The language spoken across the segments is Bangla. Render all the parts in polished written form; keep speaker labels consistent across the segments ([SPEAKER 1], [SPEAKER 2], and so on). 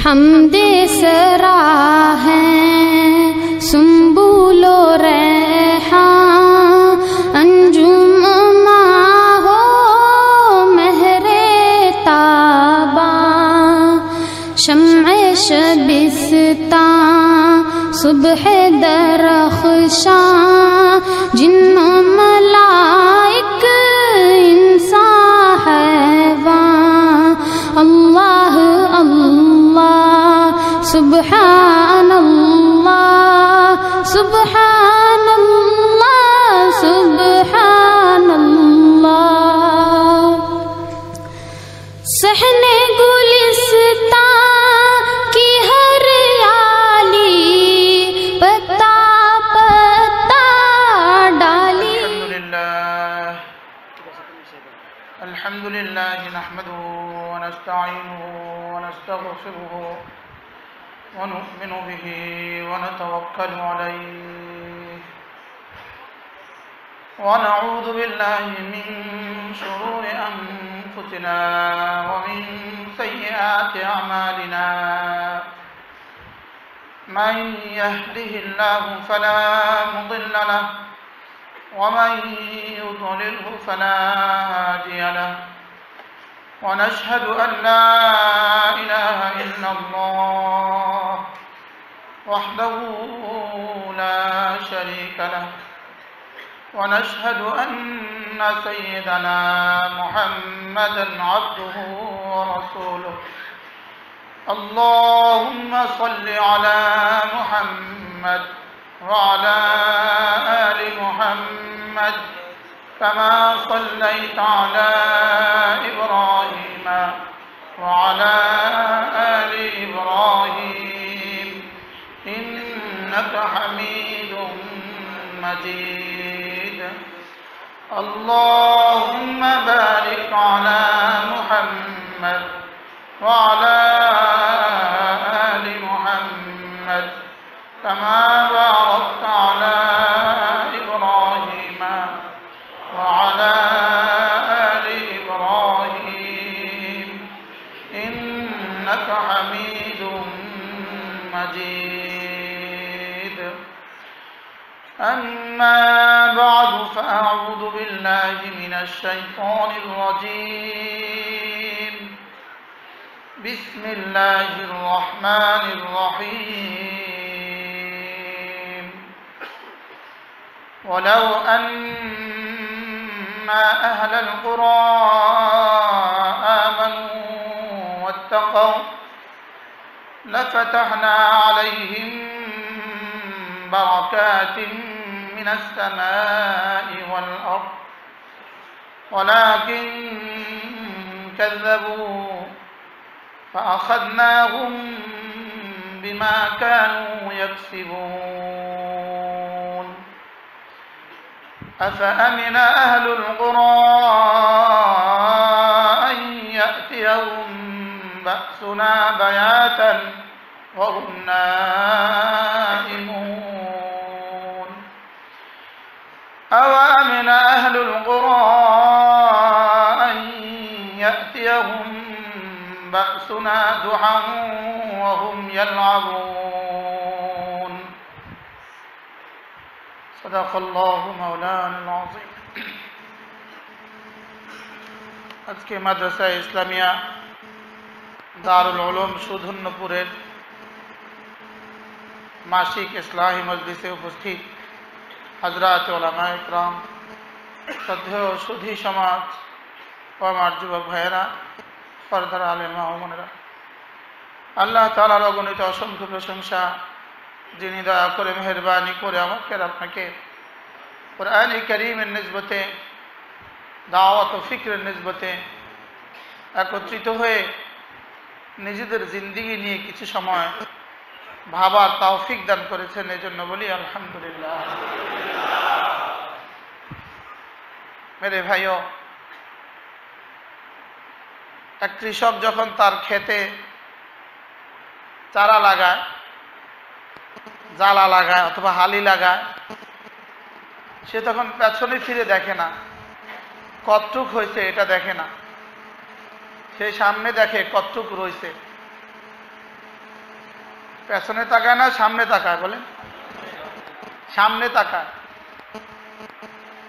[SPEAKER 1] हमदे सरा हैं सुम्बुलो रैहां अंजुम हो महरे ताबा शम्अ शबिस्ता सुबह दरख्शां जिन्नो मलाइक इंसान हैवान अल्लाह अल्लाह सुब्हानल्लाह सुब्हानल्लाह सुब्हानल्लाह। सहने गुलिस्तां की हरियाली पत्ता पत्ता डाली।
[SPEAKER 2] अल्हम्दुलिल्लाह नहमदुहु व नस्तईनुहु व नस्तगफिरुहु व नु'मिनु बिही व नतवक्कलु अलैहि व नऊज़ु बिल्लाहि मिन शुरूरि अनफुसिना व मिन सय्यिआति अमालिना। मन यहदिहिल्लाहु फला मुदिल्ल लहु व मन युद्लिल्हु फला हादिय लहु। ونشهد أن لا إله إلا الله وحده لا شريك له ونشهد أن سيدنا محمدا عبده ورسوله. اللهم صل على محمد وعلى آل محمد كما صليت على إبراهيم وعلى آل إبراهيم إنك حميد مجيد. اللهم بارك على محمد وعلى آل محمد كما باركت على إبراهيم وعلى آل إبراهيم إنك حميد مجيد. أما بعد فأعوذ بالله من الشيطان الرجيم. بسم الله الرحمن الرحيم. ولو أن أهل القرى آمنوا واتقوا لفتحنا عليهم بركات من السماء والأرض ولكن كذبوا فأخذناهم بما كانوا يكسبون. أفأمن أهل القرى أن يأتيهم بأسنا بياتا وهم نائمون. أوأمن أهل القرى أن يأتيهم بأسنا ضحى وهم يلعبون. صدق الله مولانا العظيم. আজকে মাদ্রাসা ইসলামিয়া দারুল উলুম সুধন্যপুরের মাসিক ইসলাহি মজলিসে উপস্থিত হযরত উলামা ইকরাম, শ্রদ্ধেয় সুধী সমাজ ও আমার যুবক ভাইয়েরা, পর্দার আলেমা ও বোনেরা, আল্লাহ তাআলার অগণিত অসংখ্য প্রশংসা, যিনি দয়া করে মেহেরবানি করে আমাকে আপনাকে কুরআনে কারীমের নিসবতে দাওয়াত ও ফিকরের নিসবতে একত্রিত হয়ে নিজেদের জিন্দেগি নিয়ে কিছু সময় ভাবার তৌফিক দান করেছেন। এই জন্য বলি আলহামদুলিল্লাহ। মেরে ভাইও, এক কৃষক যখন তার ক্ষেতে চারা লাগায়, জালা লাগায় অথবা হালি লাগায়, সে তখন পেছনে ফিরে দেখে না, কতটুক হয়েছে এটা দেখে না, সে সামনে দেখে কতটুক রয়েছে। পেছনে তাকায় না সামনে তাকায়? বলেন, সামনে তাকায়।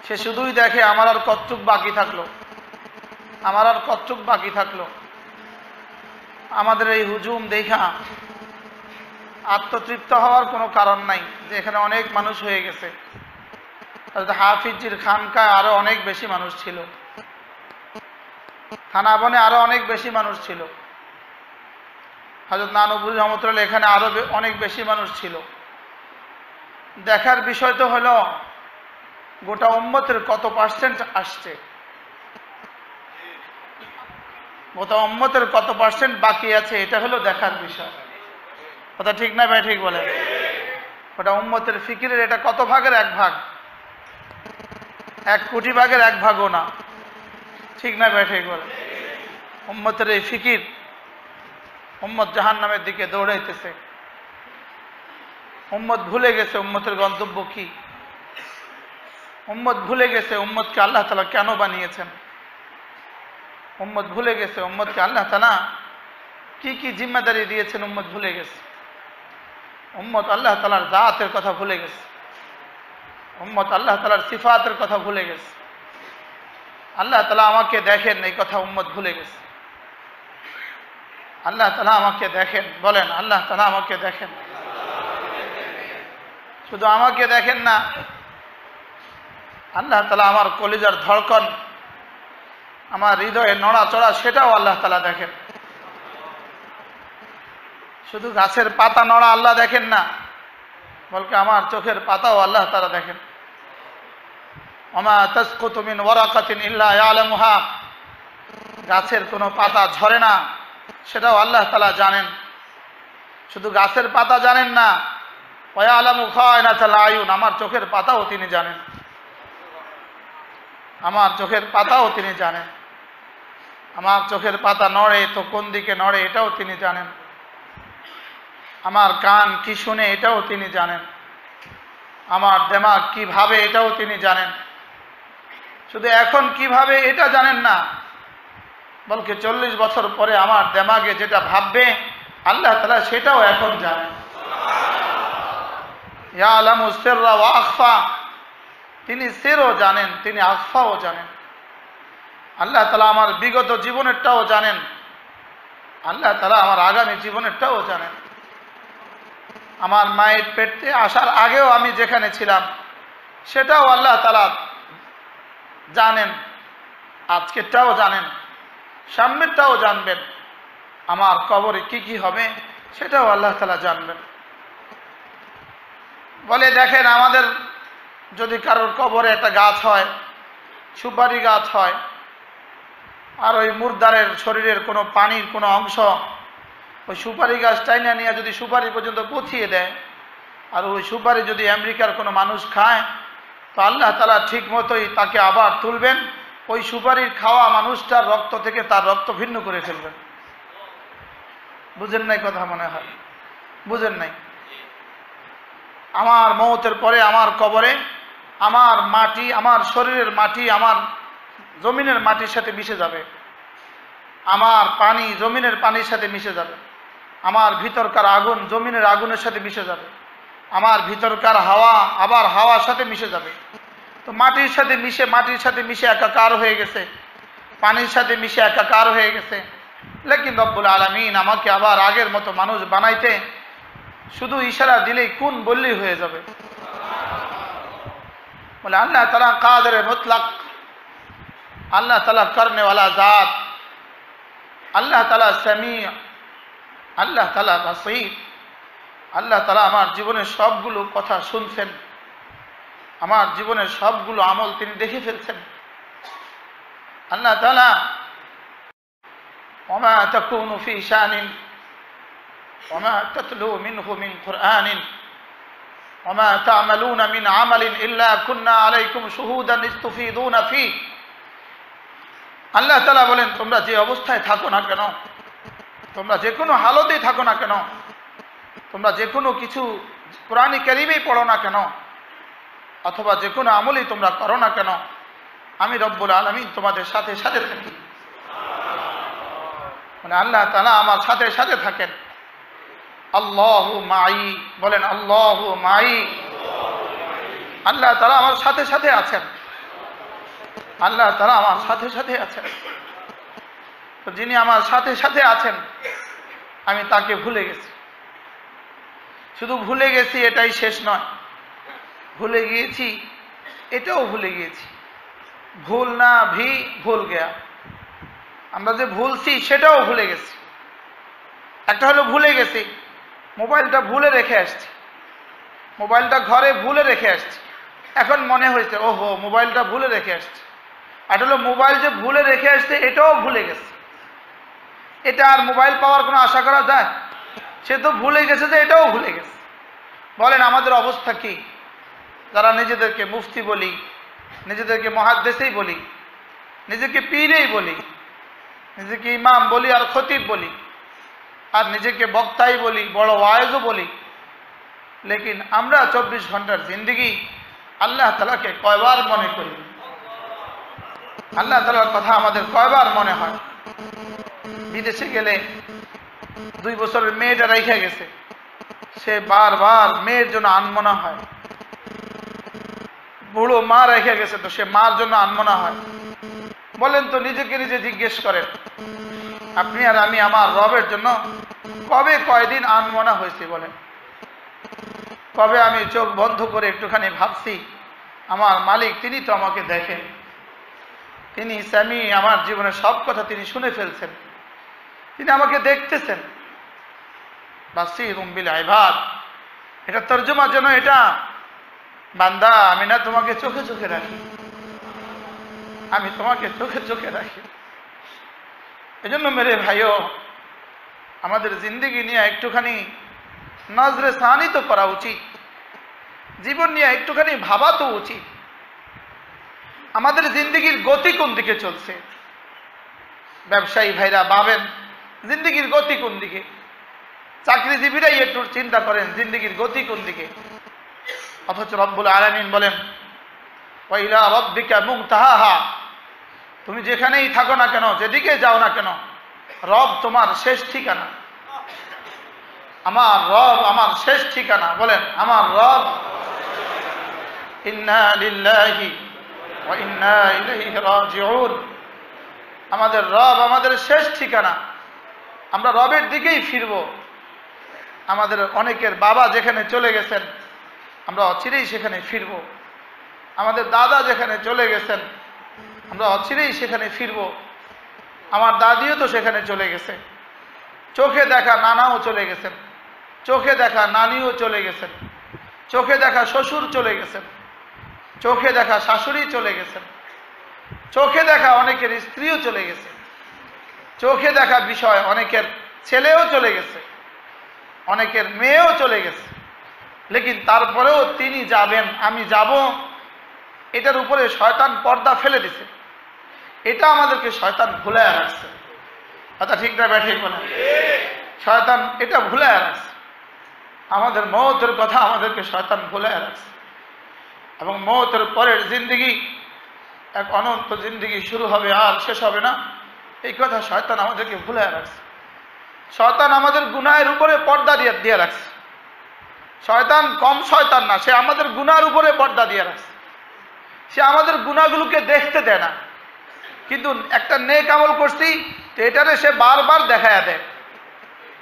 [SPEAKER 2] সে শুধুই দেখে আমার আর কতটুক বাকি থাকলো, আমার আর কতটুক বাকি থাকলো। আমাদের এই হুজুম দেখা আত্মতৃপ্ত হওয়ার কোনো কারণ নাই যে এখানে অনেক মানুষ হয়ে গেছে। হাফিজির খানকায় আরো অনেক বেশি মানুষ ছিল, থানা বনে আরো অনেক বেশি মানুষ ছিল, হযরত নানুপুরি রহমতুল্লাহ এখানে আরো অনেক বেশি মানুষ ছিল। দেখার বিষয় তো হলো গোটা উম্মতের কত পার্সেন্ট আসছে, গোটা উম্মতের কত পার্সেন্ট বাকি আছে, এটা হলো দেখার বিষয়। কথা ঠিক না ভাই? ঠিক বলে। গোটা উম্মতের ফিকিরের এটা কত ভাগের এক ভাগ? 1 কোটি ভাগের 1 ভাগও না। ঠিক না ভাই? ঠিক বলে। উম্মতের এই ফিকির, উম্মত জাহান্নামের দিকে দৌড়াইতেছে। উম্মত ভুলে গেছে উম্মতের গন্তব্য কি। উম্মত ভুলে গেছে উম্মতকে আল্লাহ তাআলা কেন বানিয়েছেন। উম্মত ভুলে গেছে উম্মতকে আল্লাহ তাআলা কি কি জিম্মাদারি দিয়েছেন, উম্মত ভুলে গেছে। উম্মত আল্লাহ তাআলার জাতের কথা ভুলে গেছে, উম্মত আল্লাহ তাআলার সিফাতের কথা ভুলে গেছে। আল্লাহ তাআলা আমাকে দেখেন এই কথা উম্মত ভুলে গেছে। আল্লাহ তাআলা আমাকে দেখেন, বলেন আল্লাহ তাআলা আমাকে দেখেন। শুধু আমাকে দেখেন না, আল্লাহ তাআলা আমার কলিজার ধড়কন, আমার হৃদয়ে নড়াচড়া, সেটাও আল্লাহ তাআলা দেখেন। শুধু গাছের পাতা নড়া আল্লাহ দেখেন না, বলকে আমার চোখের পাতাও আল্লাহ তাআলা দেখেন। ওমা তাসকুতু মিন ওয়ারাকাতিন ইল্লা ইয়ালামুহা, গাছের কোনো পাতা ঝরে না, সেটাও আল্লাহ তাআলা জানেন। শুধু গাছের পাতা জানেন না, ওয়া ইয়ালামু খায়নাতাল আয়ুন, আমার চোখের পাতাও তিনি জানেন, আমার চোখের পাতাও তিনি জানেন। আমার চোখের পাতা নড়ে তো কোন দিকে নড়ে এটাও তিনি জানেন। আমার কান কি শুনে এটাও তিনি জানেন। আমার দিমাগ কি ভাবে এটাও তিনি জানেন। শুধু এখন কিভাবে এটা জানেন না, বলকে 40 বছর পরে আমার দিমাগে যেটা ভাববে আল্লাহ তাআলা সেটাও এখন জানেন। ইয়ালামু সিররা ওয়া আখফা, তিনি সিরও জানেন, তিনি আখফাও জানেন। আল্লাহ তাআলা আমার বিগত জীবনেরটাও জানেন, আল্লাহ তাআলা আমার আগামী জীবনেরটাও জানেন। আমার মায়ের পেটে আসার আগেও আমি যেখানে ছিলাম সেটাও আল্লাহ তাআলা জানেন, আজকেরটাও জানেন, সামনেরটাও জানবেন। আমার কবরে কি কি হবে সেটাও আল্লাহ তাআলা জানবেন। বলে দেখেন, আমাদের যদি কারোর কবরে একটা গাছ হয়, সুপারি গাছ হয়, আর ওই মুর্দারের শরীরের কোনো পানির কোনো অংশ ওই সুপারি গাছ টাইনা নিয়ে যদি সুপারি পর্যন্ত পৌঁছিয়ে দেয়, আর ওই সুপারি যদি আমেরিকার কোনো মানুষ খায়, তো আল্লাহ তাআলা ঠিক মতোই তাকে আবার তুলবেন, ওই সুপারির খাওয়া মানুষটার রক্ত থেকে তার রক্ত ভিন্ন করে ফেলবেন। বুঝেন নাই কথা? মনে হয় বুঝেন নাই। আমার মওতের পরে আমার কবরে আমার মাটি, আমার শরীরের মাটি আমার জমিনের মাটির সাথে মিশে যাবে, আমার পানি জমিনের পানির সাথে মিশে যাবে, আমার ভিতরকার আগুন জমিনের আগুনের সাথে মিশে যাবে, আমার ভিতরকার হাওয়া আবার হাওয়ার সাথে মিশে যাবে। তো মাটির সাথে মিশে একাকার হয়ে গেছে, পানির সাথে মিশে একাকার হয়ে গেছে। লেকিন রব্বুল আলামিন আমাকে আবার আগের মতো মানুষ বানাইতে শুধু ইশারা দিলেই কোন বললেই হয়ে যাবে। বলে আল্লাহ তাআলা কাদের মুতলাক, আল্লাহ তাআলা করনে ওয়ালা জাত, আল্লাহ তাআলা সামি, আল্লাহ তাআলা বাসীর। আল্লাহ তাআলা আমার জীবনের সবগুলো কথা শুনছেন, আমার জীবনের সবগুলো আমল তিনি দেখে ফেলছেন। আল্লাহ তাআলা ওমা তাকুনু ফি শানিন ওমা তাতলু মিনহু মিন কুরআনিন ওমা তা'মালুনা মিন আমালিন ইল্লা কুননা আলাইকুম শুহুদান ইস্তুফিদুনা ফি। আল্লাহ তাআলা বলেন, তোমরা যে অবস্থায় থাকো না কেন, তোমরা যে কোনো হালতেই থাকো না কেন, তোমরা যে কোনো কিছু কোরআনে কারীমেই পড়ো না কেন, অথবা যে কোনো আমলই তোমরা করো না কেন, আমি রব্বুল আলামিন তোমাদের সাথে সাথে থাকি। মানে আল্লাহ তাআলা আমার সাথে সাথে থাকেন। আল্লাহু মাই, বলেন আল্লাহু মাই। আল্লাহ তাআলা আমার সাথে সাথে আছেন, আল্লাহ তাআলা আমার সাথে সাথে আছেন। তো যিনি আমার সাথে সাথে আছেন আমি তাকে ভুলে গেছি। শুধু ভুলে গেছি এটাই শেষ নয়, ভুলে গিয়েছি এটাও ভুলে গিয়েছি। ভুল না ভি ভুল গেয়া, আমরা যে ভুলছি সেটাও ভুলে গেছি। একটা হলো ভুলে গেছি মোবাইলটা ভুলে রেখে আসছি, মোবাইলটা ঘরে ভুলে রেখে আসছি, এখন মনে হয়েছে ওহো মোবাইলটা ভুলে রেখে আসছি। আর হলো মোবাইল যে ভুলে রেখে আসছে এটাও ভুলে গেছে। এটা আর মোবাইল পাওয়ার কোনো আশা করা যায়? সে তো ভুলে গেছে যে এটাও ভুলে গেছে। বলেন আমাদের অবস্থা কি? যারা নিজেদেরকে মুফতি বলি, নিজেদেরকে মুহাদ্দিসই বলি, নিজেকে পীরই বলি, নিজেকে ইমাম বলি আর খতিব বলি, আর নিজেকে বক্তাই বলি, বড় ওয়াইজও বলি, লেকিন আমরা 24 ঘন্টার জিন্দগি আল্লাহ তাআলাকে কয়বার মনে করি? আল্লাহ তাআলার কথা আমাদের কয়বার মনে হয়? বিদেশে গেলে 2 বছরের মেয়েটা রেখে গেছে, সে বারবার মেয়ের জন্য আনমনা হয়। বুড়ো মা রেখে গেছে তো সে মার জন্য আনমনা হয়। বলেন তো নিজেকে নিজে জিজ্ঞেস করেন, আপনি আর আমি আমার রবের জন্য কবে কয়দিন আনমনা হয়েছি? বলেন কবে আমি চোখ বন্ধ করে একটুখানি ভাবছি আমার মালিক তিনি তো আমাকে দেখেন, তিনি স্বামী, আমার জীবনের সব কথা তিনি শুনে ফেলছেন, তিনি আমাকে দেখতেছেন। বাসীরুম বিল ইবাদ, এটা তর্জমা যেন এটা, বান্দা আমি না তোমাকে চোখে চোখে রাখি, আমি তোমাকে চোখে চোখে রাখি। এজন্য মেরে ভাইও আমাদের জিন্দেগি নিয়ে একটুখানি নজরে সানি তো করা উচিত, জীবন নিয়ে একটুখানি ভাবা তো উচিত। আমাদের জিন্দেগির গতি কোন দিকে চলছে? ব্যবসায়ী ভাইরা ভাবেন জিন্দেগির গতি কোন দিকে, চাকরিজীবীরাই একটু চিন্তা করেন জিন্দেগির গতি কোন দিকে। অথচ রব্বুল আলামিন বলেন ওয়া ইলা রাব্বিকা মুনতাহাহা, তুমি যেখানেই থাকো না কেন, যেদিকে যাও না কেন, রব তোমার শেষ ঠিকানা। আমার রব আমার শেষ ঠিকানা। বলেন আমার রব। ইন্না লিল্লাহি ওয়া ইন্না ইলাইহি রাজিউন, আমাদের রব আমাদের শেষ ঠিকানা, আমরা রবের দিকেই ফিরব। আমাদের অনেকের বাবা যেখানে চলে গেছেন আমরা অচিরেই সেখানে ফিরব, আমাদের দাদা যেখানে চলে গেছেন আমরা অচিরেই সেখানে ফিরব। আমার দাদিও তো সেখানে চলে গেছে, চোখে দেখা নানাও চলে গেছেন, চোখে দেখা নানিও চলে গেছেন, চোখে দেখা শ্বশুর চলে গেছেন, চোখে দেখা শাশুড়ি চলে গেছেন, চোখে দেখা অনেকের স্ত্রীও চলে গেছে, চোখে দেখা বিষয় অনেকের ছেলেও চলে গেছে, অনেকের মেয়েও চলে গেছে। লেকিন তারপরেও তিনি যাবেন আমি যাব, এটার উপরে শয়তান পর্দা ফেলে দিছে। এটা আমাদেরকে শয়তান ভুলায় রাখছে। আচ্ছা ঠিক না ব্যাঠিক বলে? শয়তান এটা ভুলায় রাখছে, আমাদের মওতের কথা আমাদেরকে শয়তান ভুলায় রাখছে। এবং মওতের পরের জিন্দেগি এক অনন্ত জিন্দেগি শুরু হবে আর শেষ হবে না, এই কথা শয়তান আমাদেরকে ভুলায় রাখছে। শয়তান আমাদের গুনাহের উপরে পর্দা দিয়ে রাখছে। শয়তান কম শয়তান না, সে আমাদের গুনার উপরে পর্দা দিয়ে রাখছে। সে আমাদের গুনাহগুলোকে দেখতে দেয় না, কিন্তু একটা নেক আমল করছি তো এটারে সে বারবার দেখায়া দেয়।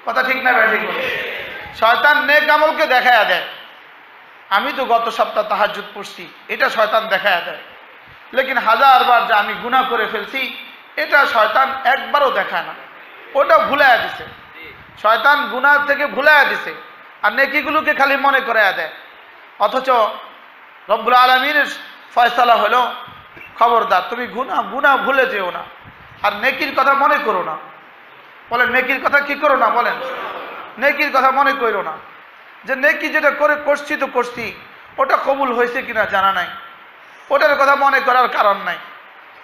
[SPEAKER 2] কথা ঠিক না ভাই? ঠিক বলে। শয়তান নেক আমলকে দেখায়া দেয়, আমি তো গত সপ্তাহ তাহাজ্জুদ পড়ছি, এটা শয়তান দেখায়া দেয়। লেকিন হাজারবার যে আমি গুনাহ করে ফেলছি এটা শয়তান একবারও দেখায় না, ওটা ভুলাইয়া দিছে। শয়তান গুনাহ থেকে ভুলাইয়া দিছে আর নেকিগুলোকে খালি মনে করাইয়া দেয়। অথচ রব্বুল আলামিনের ফয়সালা হলো খবরদার তুমি গুনাহ ভুলে যেও না আর নেকির কথা মনে করো না। বলেন নেকির কথা কি করো না? বলেন নেকির কথা মনে করো না। যে নেকি যেটা করছি তো করছি, ওটা কবুল হয়েছে কিনা জানা নাই, ওটার কথা মনে করার কারণ নাই।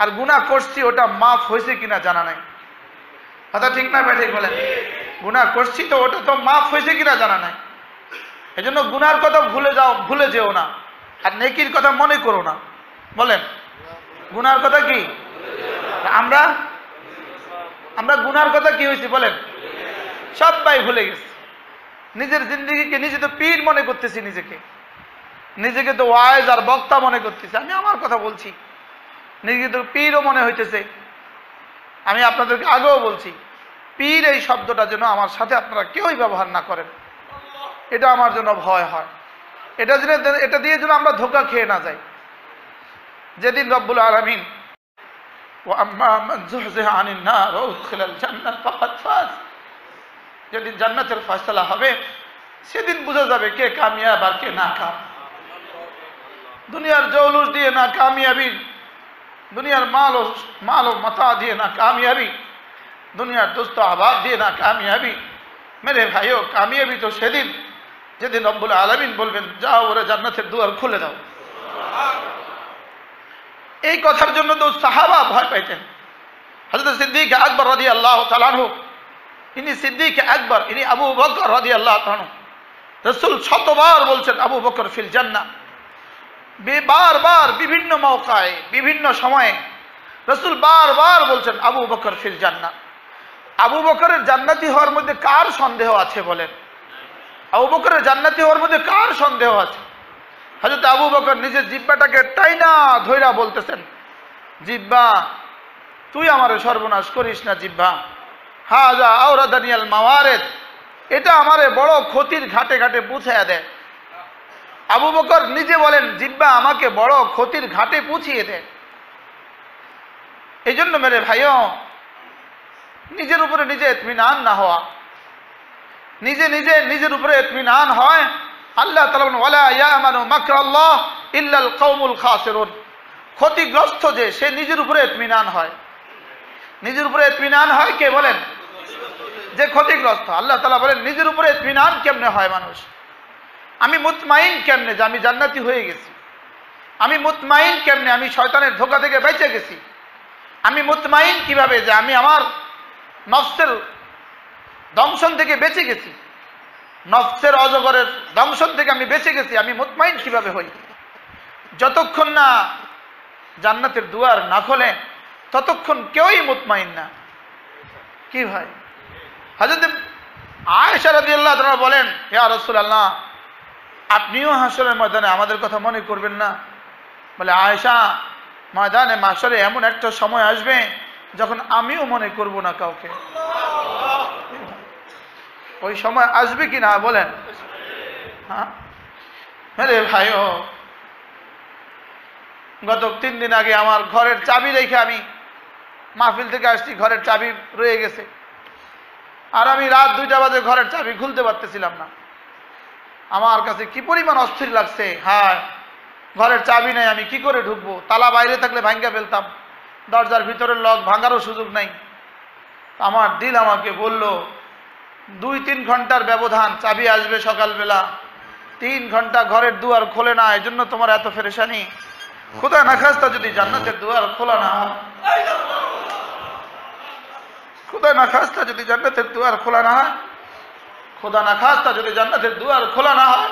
[SPEAKER 2] আর গুনাহ করছি ওটা মাফ হয়েছে কিনা জানা নাই। কথা ঠিক না ব্যাঠে? বলেন গুনাহ করছি তো ওটা তো মাফ হয়েছে কিনা জানা নাই। এজন্য গুনার কথা ভুলে যেও না আর নেকির কথা মনে করো না। বলেন গুনার কথা কি? আমরা গুনার কথা কি হয়েছে বলেন? সবাই ভুলে গেছি। নিজের জিন্দগিকে নিজে তো পীর মনে করতেছি, নিজেকে তো ওয়াইজ আর বক্তা মনে করতেছি। আমি আমার কথা বলছি, নিজেকে তো পীরও মনে হইতেছে। আমি আপনাদেরকে আগেও বলছি, পীর এই শব্দটা যেন আমার সাথে আপনারা কেউই ব্যবহার না করেন, এটা আমার জন্য ভয় হয়। এটা দিয়ে যেন আমরা ধোঁকা খেয়ে না যাই। যেদিন রব্বুল আলামিন যেদিন জান্নাতের ফয়সালা হবে, সেদিন বোঝা যাবে কে কামিয়াব আর কে নাকাম। দুনিয়ার জৌলুস দিয়ে না কামিয়াবি, দুনিয়ার মাল ও মাতা দিয়ে না কামিয়াবি, দুনিয়ার দোস্ত আবাদ দিয়ে না কামিয়াবি। মেরে ভাইও, কামিয়াবি তো সেদিন যেদিন রব্বুল আলামিন বলবেন যাও ওরে জান্নাতের দুয়ার খুলে দাও। এই কথার জন্য তো সাহাবা ভয় পাইতেন। হযরত সিদ্দিক আকবর রাদিয়াল্লাহু তাআলা আনহু, ইনি সিদ্দিক আকবর, ইনি আবু বকর রাদিয়াল্লাহু তাআলা। রাসূল শতবার বলছেন আবু বকর ফিল জান্নাহ। বারবার বিভিন্ন মওকায়ে, বিভিন্ন সময়ে রাসূল বারবার বলছেন আবু বকর ফিল জান্নাহ। আবু বকরের জান্নাতি হওয়ার মধ্যে কার সন্দেহ আছে বলেন? আবু বকরের জান্নাতি হওয়ার মধ্যে কার সন্দেহ আছে? হযরত আবু বকর নিজের জিহ্বাটাকে টাইনা ধইরা বলতেছেন, জিহ্বা তুই আমারে সর্বনাশ করিস না জিহ্বা। হাযা আওরাদানিয়াল মাওয়ারিদ, এটা আমারে বড় ক্ষতির ঘাটে ঘাটে পৌঁছায়া দেয়। আবু বকর নিজে বলেন জিহ্বা আমাকে বড় ক্ষতির ঘাটে পৌঁছিয়ে দেয়। এই জন্য মেরে ভাইও, নিজের উপরে নিজে ইতমিনান না হওয়া, নিজের উপরে ইতমিনান হয়। আল্লাহ তাআলা বলেন ওয়ালা ইয়ামানু মাকরাল্লাহ ইল্লাল কওমুল খাসিরুন। ক্ষতিগ্রস্ত যে, সে নিজের উপরে ইতমিনান হয়। নিজের উপরে ইতমিনান হয় কে বলেন? যে ক্ষতিগ্রস্ত। আল্লাহ তাআলা বলেন নিজের উপরে ইতমিনান কেমনে হয় মানুষ? আমি মুতমাইন কেমনে যে আমি জান্নাতি হয়ে গেছি? আমি মুতমাইন কেমনে আমি শয়তানের ধোঁকা থেকে বেঁচে গেছি? আমি মুতমাইন কিভাবে যে আমি আমার নফসের দংশন থেকে বেঁচে গেছি? নফসের অজগরের দংশন থেকে আমি বেঁচে গেছি। আমি মুতমাইন কিভাবে হই? যতক্ষণ না জান্নাতের দুয়ার না খোলে ততক্ষণ কেউই মুতমাইন না। কি ভাই? হযরত আয়েশা রাদিয়াল্লাহু তাআলা বলেন, ইয়া রাসূলুল্লাহ, আপনিও হাসরের ময়দানে আমাদের কথা মনে করবেন না? বলে, আয়েশা, ময়দানে মাশরে এমন একটা সময় আসবে যখন আমিও মনে করব না কাউকে। ওই সময় আসবে কি না বলেন? হ্যাঁ আরে ভাইও, গত 3 দিন আগে আমার ঘরের চাবি রেখে আমি মাহফিল থেকে আসছি, ঘরের চাবি রয়ে গেছে। আর আমি রাত 2টা বাজে ঘরের চাবি খুলতে পারতেছিলাম না। আমার কাছে কি পরিমাণ অস্থির লাগছে। হ্যাঁ, ঘরের চাবি নেই, আমি কি করে ঢুকবো? তালা বাইরে থাকলে ভাঙ্গা ফেলতাম, দরজার ভিতরের লক ভাঙারও সুযোগ নাই। আমার দিল আমাকে বলল 2-3 ঘন্টার ব্যবধান, চাবি আসবে সকালবেলা, 3 ঘন্টা ঘরের দুয়ার খোলে না, এই জন্য তোমার এত পেরেশানি। খোদা না খাস্তা যদি জান্নাতের দুয়ার খোলা না হয়, খোদা না খাস্তা যদি জান্নাতের দুয়ার খোলা না হয়, খোদা না খাস্তা যদি জান্নাতের দুয়ার খোলা না হয়,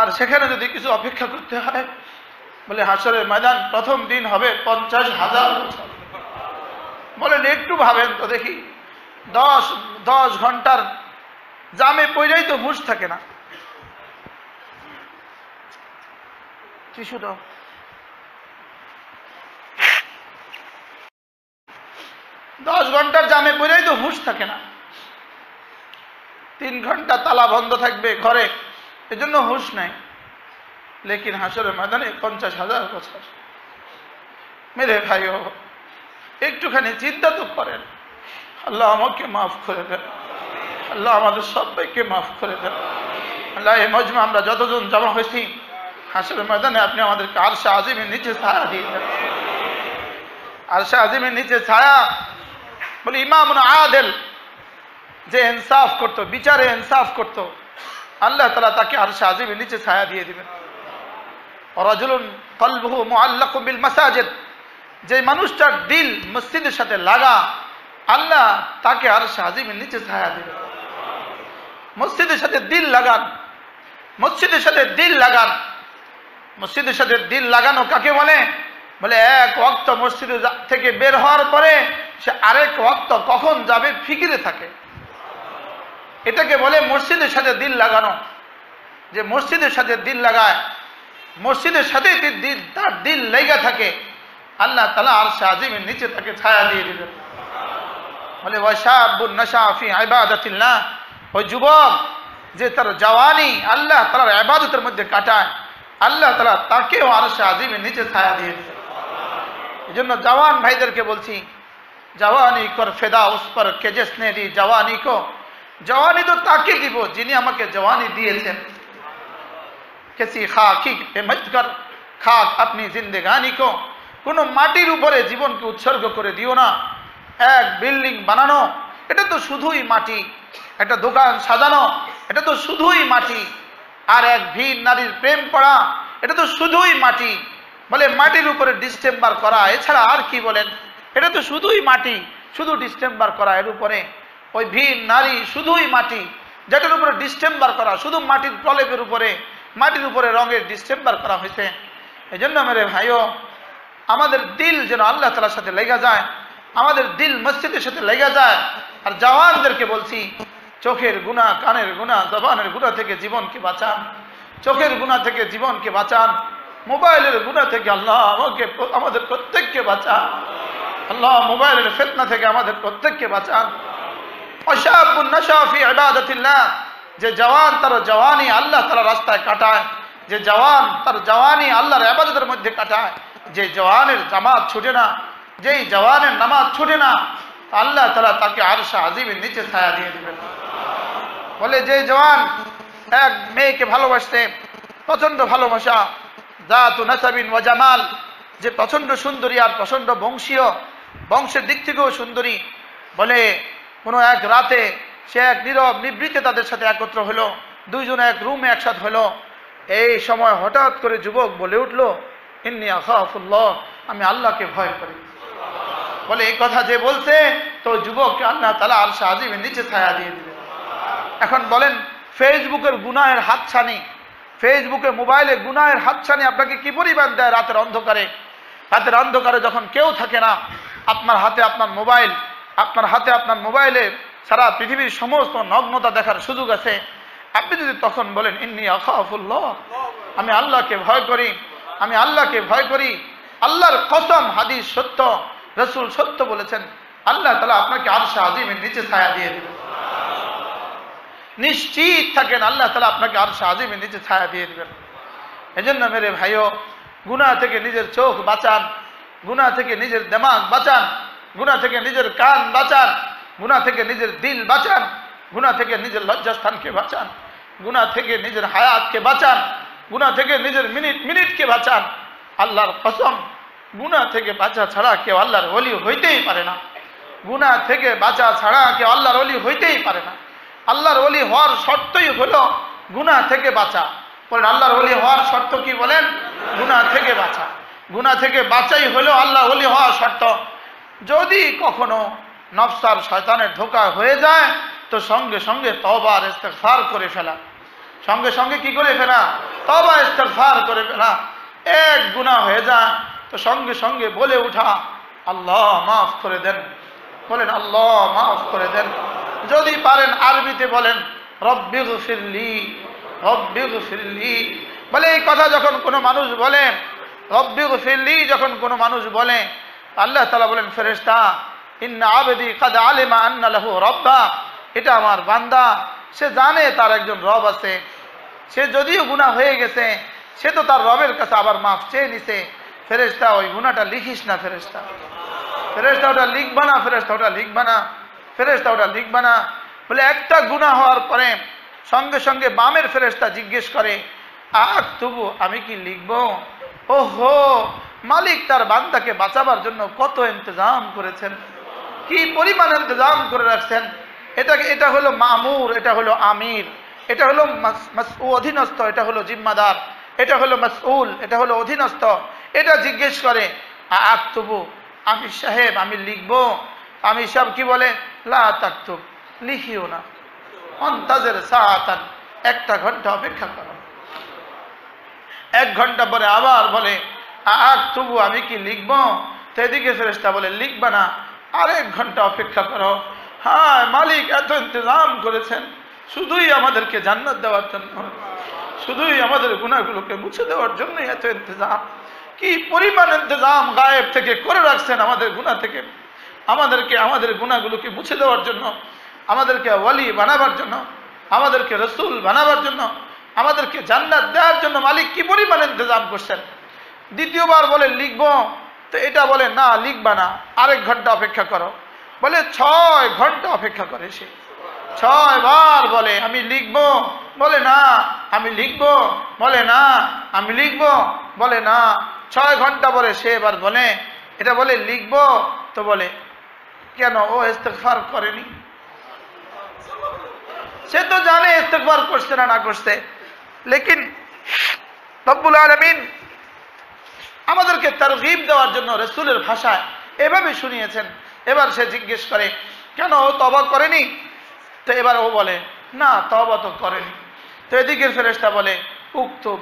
[SPEAKER 2] আর সেখানে যদি কিছু অপেক্ষা করতে হয়, বলে হাসরের ময়দান প্রথম দিন হবে 50,000 বছর। বলেন একটু ভাবেন তো দেখি, 10 ঘন্টার জামে পইরাই তো হুঁশ থাকে না। টিস্যু দাও। 10 ঘন্টার জামে পইরাই তো হুঁশ থাকে না। 3 ঘন্টা তালা বন্ধ থাকবে ঘরে, এজন্য হুঁশ নাই। লেকিন হাসরের ময়দানে 50,000 বছর। মেরে ভাইও, একটুখানি চিন্তা তো করেন। আল্লাহ আমাকে মাফ করে দেন, আল্লাহ আমাদের সবাইকে মাফ করে দেন। আল্লাহ এই মজমা আমরা যতজন জমা হয়েছি, হাসরের ময়দানে আপনি আমাদেরকে আরশে আজিমের নিচে ছায়া দিয়ে দেন। আরশে আজিমের নিচে ছায়া। বলে ইমামুন আদিল, যে ইনসাফ করতো, বিচারে ইনসাফ করতো, আল্লাহ তাআলা তাকে আরশে আজিমের নিচে ছায়া দিয়ে দিবেন। রাজুলুন কলবুহু মুআল্লাকুম বিল মাসাজিদ, যে মানুষটার দিল মসজিদের সাথে লাগা, আল্লাহ তাকে আরশে আজিমের নিচে ছায়া দিবেন। মসজিদের সাথে দিল লাগান, মসজিদের সাথে দিল লাগান। মসজিদের সাথে দিল লাগানো কাকে বলে? বলে এক ওয়াক্ত মসজিদ থেকে বের হওয়ার পরে সে আরেক ওয়াক্ত কখন যাবে ফিকিরে থাকে। এটাকে বলে মসজিদের সাথে দিল লাগানো। যে মসজিদের সাথে দিল লাগায়, মসজিদের সাথে তার দিল লেগে থাকে, আল্লাহ তাআলা আরশে আজিমের নিচে তাকে ছায়া দিয়ে দিবেন। বলে ওয়াশাবুন নাশা ফি ইবাদাতিল্লাহ, ওই যুবক যে তার জওয়ানি আল্লাহ তাআলার ইবাদতের মধ্যে কাটায়, আল্লাহ তাআলা তাকেও আরশে আজিমের নিচে ছায়া দিয়ে দিবেন। এজন্য জওয়ান ভাইদেরকে বলছি, জওয়ানি কর ফেদা উস পর কে জিসনে দি জওয়ানি কো, জওয়ানি তো তাকে দিব যিনি আমাকে জওয়ানি দিয়েছেন। কিসি খাকি পে মত কর খাক আপনি জিন্দেগানি কো, কোনো মাটির উপরে জীবনকে উৎসর্গ করে দিও না। এক বিল্ডিং বানানো এটা তো শুধুই মাটি, একটা দোকান সাজানো এটা তো শুধুই মাটি, আর এক ভিন নারীর প্রেম পড়া এটা তো শুধুই মাটি। বলে মাটির উপরে ডিসটেম্বার করা, এছাড়া আর কি বলেন? এটা তো শুধুই মাটি, শুধু ডিসটেম্বার করা, এর উপরে ওই ভিন নারী শুধুই মাটি, যেটার উপরে ডিসটেম্বার করা, শুধু মাটির প্রলেপের উপরে, মাটির উপরে রঙের ডিসটেম্বার করা হয়েছে। এই জন্য মেরে ভাইও, আমাদের দিল যেন আল্লাহ তাআলার সাথে লেগে যায়, আমাদের দিল মসজিদের সাথে লেগে যায়। আর জওয়ানদেরকে বলছি, চোখের গুনাহ, কানের গুনাহ, জবানের গুনাহ থেকে জীবনকে বাঁচান, চোখের গুনাহ থেকে জীবনকে বাঁচান, মোবাইলের গুনাহ থেকে আল্লাহ আমাদের প্রত্যেককে বাঁচান, আল্লাহ মোবাইলের ফিতনা থেকে আমাদের প্রত্যেককে বাঁচান। ওয়াশাবুন নাশা ফি ইবাদাতিল্লাহ, যে জওয়ান তার জওয়ানি আল্লাহ তাআলার রাস্তায় কাটায়, যে জওয়ান তার জওয়ানি আল্লাহর ইবাদতের মধ্যে কাটায়, যে জওয়ানের জামাত ছুটে না, যেই জওয়ানের নামাজ ছুটে না, আল্লাহ তাআলা তাকে আরশে আজিমের নিচে ছায়া দিয়ে দিবেন। বলে যে জওয়ান এক মেয়েকে ভালোবাসতে, প্রচন্ড ভালোবাসা, জাতু নাসাবিন ওয়া জামাল, যে প্রচন্ড সুন্দরী আর প্রচন্ড বংশীয়, বংশের দিক থেকেও সুন্দরী। বলে কোনো এক রাতে সে এক নীরব নিবৃত্তে তাদের সাথে একত্র হলো, দুইজনে এক রুমে একসাথে হলো। এই সময় হঠাৎ করে যুবক বলে উঠল, ইন্নী আখাফুল্লাহ, আমি আল্লাহকে ভয় করি। বলে এই কথা যে বলছে, তো যুবককে আল্লাহ তাআলা আরশে আজিমের নিচে ছায়া দিয়ে দিবে। এখন বলেন, ফেসবুকের গুনাহের হাতছানি, ফেসবুকে মোবাইলে গুনাহের হাতছানি আপনাকে কি পরিমাণ দেয় রাতের অন্ধকারে? রাতের অন্ধকারে যখন কেউ থাকে না, আপনার হাতে আপনার মোবাইল, আপনার হাতে আপনার মোবাইলে সারা পৃথিবীর সমস্ত নগ্নতা দেখার সুযোগ আছে। আপনি যদি তখন বলেন ইন্নী আখাফুল্লাহ, আমি আল্লাহকে ভয় করি, আমি আল্লাহকে ভয় করি, আল্লাহর কসম, হাদিস সত্য, রাসূল সত্য বলেছেন, আল্লাহ তাআলা আপনাকে আরশে আজিমের নিচে ছায়া দিয়ে দিবেন। নিশ্চিত থাকেন, আল্লাহ তাআলা আপনাকে আরশে আজিমের নিচে ছায়া দিয়ে দিবেন। এজন্য মেরে ভাইও, গুনাহ থেকে নিজের চোখ বাঁচান, গুনাহ থেকে নিজের দিমাগ বাঁচান, গুনাহ থেকে নিজের কান বাঁচান, গুনাহ থেকে নিজের দিল বাঁচান, গুনাহ থেকে নিজের লজ্জাস্থানকে বাঁচান, গুনাহ থেকে নিজের হায়াতকে বাঁচান, গুনাহ থেকে নিজের মিনিটকে বাঁচান। আল্লাহর কসম, গুনাহ থেকে বাঁচা ছাড়া কেউ আল্লাহর ওলি হইতেই পারে না। গুনাহ থেকে বাঁচা ছাড়া কেউ আল্লাহর ওলি হইতেই পারে না। আল্লাহর ওলি হওয়ার শর্তই হলো গুনাহ থেকে বাঁচা। বলেন আল্লাহর ওলি হওয়ার শর্ত কি? বলেন গুনাহ থেকে বাঁচা। গুনাহ থেকে বাঁচাই হলো আল্লাহর ওলি হওয়ার শর্ত। যদি কখনো নফস আর শয়তানের ধোঁকা হয়ে যায়, তো সঙ্গে সঙ্গে তওবা আর ইস্তিগফার করে ফেলা। সঙ্গে সঙ্গে কি করে ফেলা? তওবা ইস্তিগফার করে ফেলা। এক গুনাহ হয়ে যায় তো সঙ্গে সঙ্গে বলে উঠা, আল্লাহ মাফ করে দেন। বলেন আল্লাহ মাফ করে দেন। যদি পারেন আরবিতে বলেন রব্বিগফিরলি, রব্বিগফিরলি। বলে এই কথা যখন কোনো মানুষ বলে, রব্বিগফিরলি যখন কোনো মানুষ বলে, আল্লাহ তাআলা বলেন, ফেরেশতা, ইন্না আবদি কাদ আলিমা আন্না লাহু রব্বা, এটা আমার বান্দা, সে জানে তার একজন রব আছে। সে যদিও গুনাহ হয়ে গেছে, সে তো তার রবের কাছে আবার মাফ চেয়ে নিছে। ফেরেশতা, ওই গুনাহটা লিখিস না ফেরেশতা, ফেরেশতা ওটা লিখবা না, ফেরেশতা ওটা লিখবা না, ফেরেশতা ওটা লিখবা না। বলে একটা গুনাহ হওয়ার পরে সঙ্গে সঙ্গে বামের ফেরেশতা জিজ্ঞেস করে, তবু আমি কি লিখব? ওহো, মালিক তার বান্দাকে বাঁচাবার জন্য কত ইন্তজাম করেছেন, কি পরিমাণ ইন্তজাম করে রাখছেন। এটা হলো মামুর, এটা হলো আমির, এটা হলো অধীনস্থ, এটা হলো জিম্মাদার, এটা হলো মাসউল, এটা হলো অধীনস্থ। এটা জিজ্ঞেস করে, তবু আমি সাহেব আমি লিখব? আমি সব কি বলে, লা তাকতুব, লিখিও না, অন্তাজের সাআতান, একটা ঘন্টা অপেক্ষা করো। এক ঘন্টা পরে আবার বলে, তবু আমি কি লিখব? তো এদিকে ফেরেশতা বলে, লিখবা না, আরেক ঘন্টা অপেক্ষা করো। হ্যাঁ, মালিক এত ইন্তজাম করেছেন, শুধুই আমাদেরকে জান্নাত দেওয়ার জন্য, শুধুই আমাদের গুনাহগুলোকে মুছে দেওয়ার জন্য এত ইন্তজাম। কি পরিমাণ ইন্তজাম গায়েব থেকে করে রাখছেন আমাদের গুনাহ থেকে, আমাদেরকে আমাদের গুনাহগুলোকে মুছে দেওয়ার জন্য, আমাদেরকে ওয়ালি বানাবার জন্য, আমাদেরকে রসুল বানাবার জন্য, আমাদেরকে জান্নাত দেওয়ার জন্য মালিক কি পরিমাণ ইন্তজাম করছেন। দ্বিতীয়বার বলে লিখবো, তো এটা বলে না লিখবা না, আরেক ঘন্টা অপেক্ষা করো। বলে 6 ঘন্টা অপেক্ষা করে সে, 6 বার বলে আমি লিখবো, বলে না আমি লিখবো, বলে না আমি লিখবো, বলে না। 6 ঘন্টা পরে সে এবার বলে এটা বলে লিখবো, তো বলে কেন ও ইস্তেগফার করেনি? সে তো জানে ইস্তেগফার করছে না না করছে, লেকিন রব্বুল আলামিন আমাদেরকে তারগীব দেওয়ার জন্য রাসূলের ভাষায় এভাবে শুনিয়েছেন। এবার সে জিজ্ঞেস করে কেন ও তওবা করেনি? তো এবার ও বলে না তওবা তো করেনি। তো এদিকের ফেরেশতা বলে উক্তুব,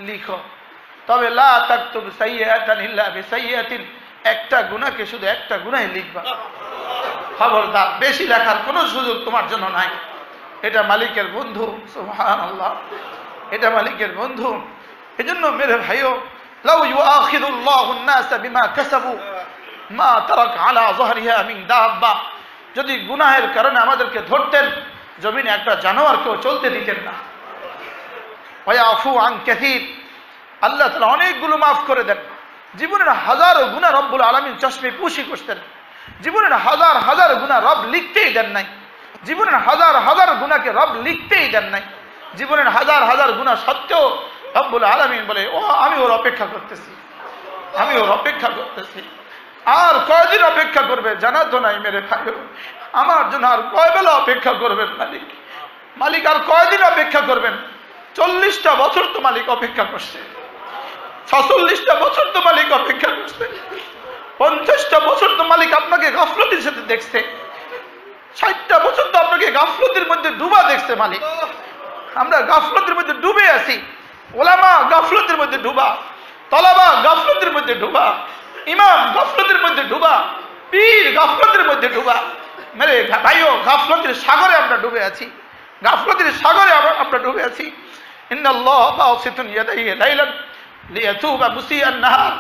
[SPEAKER 2] লিখো, তবে লা তাকতুব সাইয়্যাতান ইল্লা বিসাইয়্যাতিন, একটা গুনাহকে শুধু একটা গুনাহই লিখবা, খবরদার বেশি লেখার কোনো সুযোগ তোমার জন্য নাই। এটা মালিকের বন্ধু, সুবহানাল্লাহ, এটা মালিকের বন্ধু। এজন্য মেরে ভাইও, লাউ ইউআখিযুল্লাহু আন-নাসা বিমা কাসাবু মা তারাক আলা যহরিহা মিন দাব্বা, যদি গুনাহের কারণে আমাদেরকে ধরতেন জমিনে একটা জানোয়ারকেও চলতে দিতেন না। ওয়ায়াফু আন কাসীর, আল্লাহ তাআলা অনেকগুলো মাফ করে দেন। জীবনের হাজারো গুনাহ রব্বুল আলামিন চশমে পুশি করতেন, জীবনের হাজার হাজার গুনাহ রব লিখতেই দেন নাই, জীবনের হাজার হাজার গুনাহকে রব লিখতেই দেন নাই। জীবনের হাজার হাজার গুনাহ সত্ত্বেও রব্বুল আলামিন বলে ও আমি ওর অপেক্ষা করতেছি, আমি ওর অপেক্ষা করতেছি। আর কয়দিন অপেক্ষা করবে জানা তো নাই মেরে ভাই, আমার জন্য আর কয় বেলা অপেক্ষা করবেন মালিক? মালিক আর কয়দিন অপেক্ষা করবেন? 40টা বছর তো মালিক অপেক্ষা করছে, 46টা বছর তো মালিক অপেক্ষা করছে, 50টা বছর তো মালিক আপনাকে গাফলতির সাথে দেখছে, 60টা বছর তো আপনাকে গাফলতির মধ্যে ডুবা দেখছে মালিক। আমরা গাফলতির মধ্যে ডুবে আছি, ওলামা গাফলতির মধ্যে ডুবা, তলাবা গাফলতির মধ্যে ডুবা, ইমাম গাফলতির মধ্যে ডুবা, পীর গাফলতির মধ্যে ডুবা। মেরে ভাইও গাফলতির সাগরে আমরা ডুবে আছি, গাফলতির সাগরে আমরা ডুবে আছি। ইন্নাল্লাহা বাসিতুন ইয়াদাইহি লাইলান লিয়াতুবা মুসিআন নাহার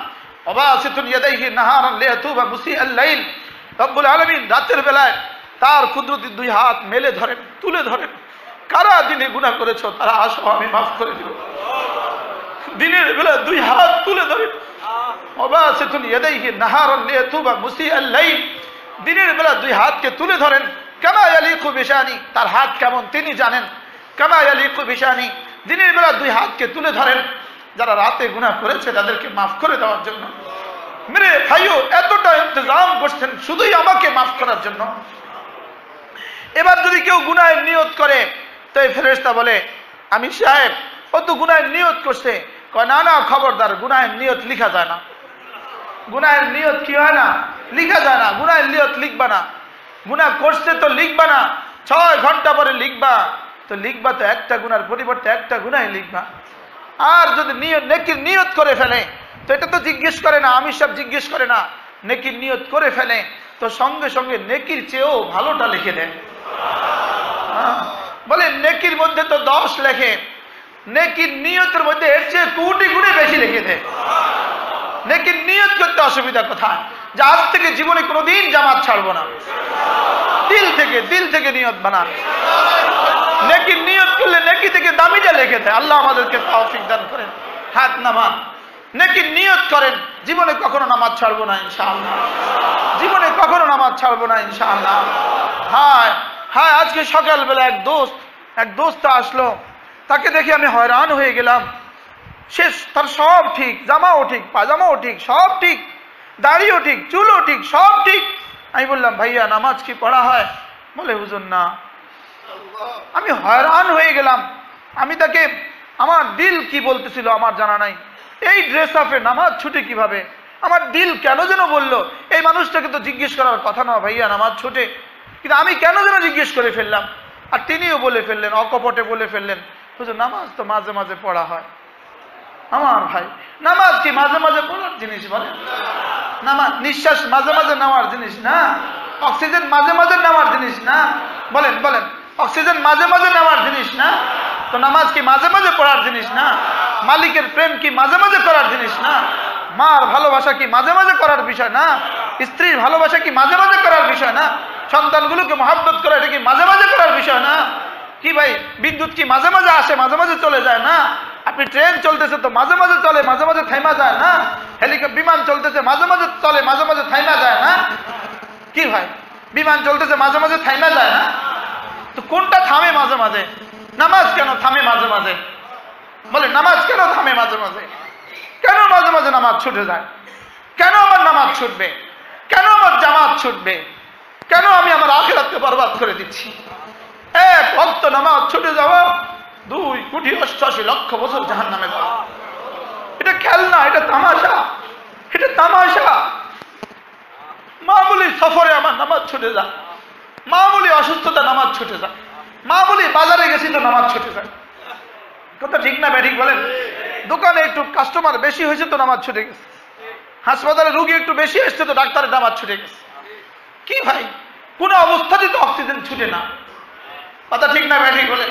[SPEAKER 2] ওয়া বাসিতুন ইয়াদাইহি নাহারান লিয়াতুবা মুসিআল লাইল। রব্বুল আলামিন রাতের বেলায় তার কুদরতি 2 হাত মেলে ধরেন, তুলে ধরেন, কারা দিনে গুনাহ করেছো তারা আসো আমি মাফ করে দিব। দিনের বেলা 2 হাত তুলে ধরেন, ওয়া বাসিতুন ইয়াদাইহি নাহারান লিয়াতুবা মুসিআল লাইল, দিনের বেলা 2 হাতকে তুলে ধরেন। কামা ইয়ালিকু বিশানি, তার হাত কেমন তিনি জানেন। কামা ইয়ালিকু বিশানি, দিনের বেলা 2 হাতকে তুলে ধরেন যারা রাতে গুনাহ করেছে তাদেরকে মাফ করে দেওয়ার জন্য। মেরে ভাইও এতটা ইন্তজাম করছেন শুধুই আমাকে মাফ করার জন্য। এবার যদি কেউ গুনাহের নিয়ত করে তো এই ফেরেশতা বলে আমি সাহেব ও তো গুনাহের নিয়ত করছে। কয় না না খবরদার, গুনাহের নিয়ত লিখা যায় না, গুনাহের নিয়ত কি হয় না, লিখা যায় না, গুনাহের নিয়ত লিখবা না। গুনাহ করছে তো লিখবা না, 6 ঘন্টা পরে লিখবা, তো লিখবা তো একটা গুনার পরিবর্তে একটা গুনাহই লিখবা। আর যদি নেকির নিয়ত করে ফেলে তো এটা তো জিজ্ঞেস করে না, আমি সব জিজ্ঞেস করে না, নেকির নিয়ত করে ফেলে তো সঙ্গে সঙ্গে নেকির চেয়েও ভালোটা লিখে দেয়। বলে নেকির মধ্যে তো 10 লেখে, নেকির নিয়তের মধ্যে এর চেয়ে কোটি গুণে বেশি লিখে দেয়। নেকির নিয়ত করতে অসুবিধা কোথায়? যে আজ থেকে জীবনে কোনোদিন জামাত ছাড়বো না, দিল থেকে নিয়ত বানান। নেকির নিয়ত করলে নেকি থেকে দামিটা লিখে দেয়। আল্লাহ আমাদেরকে তৌফিক দান করেন। হাত নামান, নেকির নিয়ত করেন, জীবনে কখনো নামাজ ছাড়বো না ইনশাআল্লাহ, জীবনে কখনো নামাজ ছাড়বো না ইনশাআল্লাহ। হায় হায়, আজকে সকালবেলা এক দোস্ত আসলো, তাকে দেখে আমি হয়রান হয়ে গেলাম। শেষ তার সব ঠিক, জামাও ঠিক, পাজামাও ঠিক, সব ঠিক, দাড়িও ঠিক, চুলও ঠিক, সব ঠিক। আমি বললাম ভাইয়া নামাজ কি পড়া হয়? বলে হুজুর না। আমি হয়রান হয়ে গেলাম। আমি তাকে, আমার দিল কি বলতেছিল আমার জানা নাই, এই ড্রেস আপে নামাজ ছুটে কিভাবে? আমার দিল কেন যেন বললো এই মানুষটাকে তো জিজ্ঞেস করার কথা না ভাইয়া নামাজ ছুটে, কিন্তু আমি কেন যেন জিজ্ঞেস করে ফেললাম। আর তিনিও বলে ফেললেন, অকপটে বলে ফেললেন হুজুর নামাজ তো মাঝে মাঝে পড়া হয়। আমার ভাই নামাজ কি মাঝে মাঝে পড়ার জিনিস? বলেন নামাজ নিঃশ্বাস মাঝে মাঝে নেওয়ার জিনিস না, অক্সিজেন মাঝে মাঝে নেওয়ার জিনিস না। বলেন অক্সিজেন মাঝে মাঝে নেওয়ার জিনিস না, তো নামাজ কি মাঝে মাঝে পড়ার জিনিস না, মালিকের প্রেম কি মাঝে মাঝে করার জিনিস না, মার ভালোবাসা কি মাঝে মাঝে করার বিষয় না, স্ত্রীর ভালোবাসা কি মাঝে মাঝে করার বিষয় না, সন্তানগুলোকে মহব্বত করা এটা কি মাঝে মাঝে করার বিষয় না? কি ভাই, বিদ্যুৎ কি মাঝে মাঝে আসে মাঝে মাঝে চলে যায় না? আপনি ট্রেন চলতেছে তো মাঝে মাঝে চলে মাঝে মাঝে থাইমা যায় না? হেলিকপ্টার বিমান চলতেছে মাঝে মাঝে চলে মাঝে মাঝে থাইমা যায় না? কি ভাই, বিমান চলতেছে মাঝে মাঝে থাইমা যায় না? তো কোনটা থামে মাঝে মাঝে? নামাজ কেন থামে মাঝে মাঝে? বলে নামাজ কেন থামে মাঝে মাঝে? কেন মাঝে মাঝে নামাজ ছুটে যায়? কেন আমার নামাজ ছুটবে? কেন আমার জামাত ছুটবে? কেন আমি আমার আখিরাতকে বরবাদ করে দিচ্ছি? এক ওয়াক্ত নামাজ ছুটে যাওয়া 2,88,00,000 বছর জাহান্নামে যাওয়া। এটা খেলনা, এটা তামাশা, এটা তামাশা। মামুলি সফরে আমার নামাজ ছুটে যায়, মামুলি অসুস্থতা নামাজ ছুটে যায়, মামুলি বাজারে গেছি তো নামাজ ছুটে যায়। কথা ঠিক না ব্যাঠিক বলেন? দোকানে একটু কাস্টমার বেশি হয়েছে তো নামাজ ছুটে গেছে, হাসপাতালে রুগী একটু বেশি এসছে তো ডাক্তারের নামাজ ছুটে গেছে। কি ভাই, কোন অবস্থাতেই তো অক্সিজেন ছুটে না। কথা ঠিক না ব্যাঠিক বলে?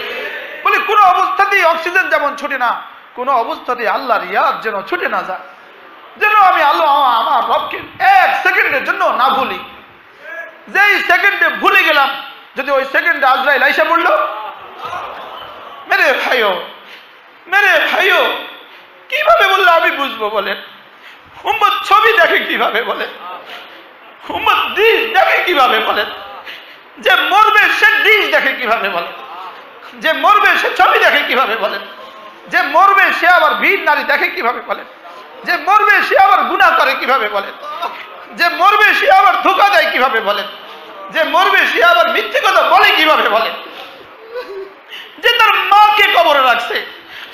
[SPEAKER 2] বলে কোন অবস্থাতেই অক্সিজেন যেমন ছুটে না, কোন অবস্থাতেই আল্লাহর ইয়াদ যেন ছুটে না যায়, যেন আমি আল্লাহ আমার রবকে এক সেকেন্ডের জন্য না ভুলি। যেই সেকেন্ডে ভুলে গেলাম, যদি ওই সেকেন্ডে আজরাইল আইসা পড়ল, মেরে ভাইও কিভাবে বললে আমি বুঝবো বলেন? উম্মত ছবি দেখে কিভাবে বলেন? উম্মত ডিশ দেখে কিভাবে বলেন? যে মরবে সে ডিশ দেখে কিভাবে বলেন? যে মরবে সে ছবি দেখে কিভাবে বলেন? যে মরবে সে আবার ভিড় নারী দেখে কিভাবে বলেন? যে মরবে সে আবার গুনাহ করে কিভাবে বলেন? যে মরবে সে আবার ধোঁকা দেয় কিভাবে বলেন? যে মরবে সে আবার মিথ্যে কথা বলে কিভাবে বলেন? যে তার মাকে কবরে রাখছে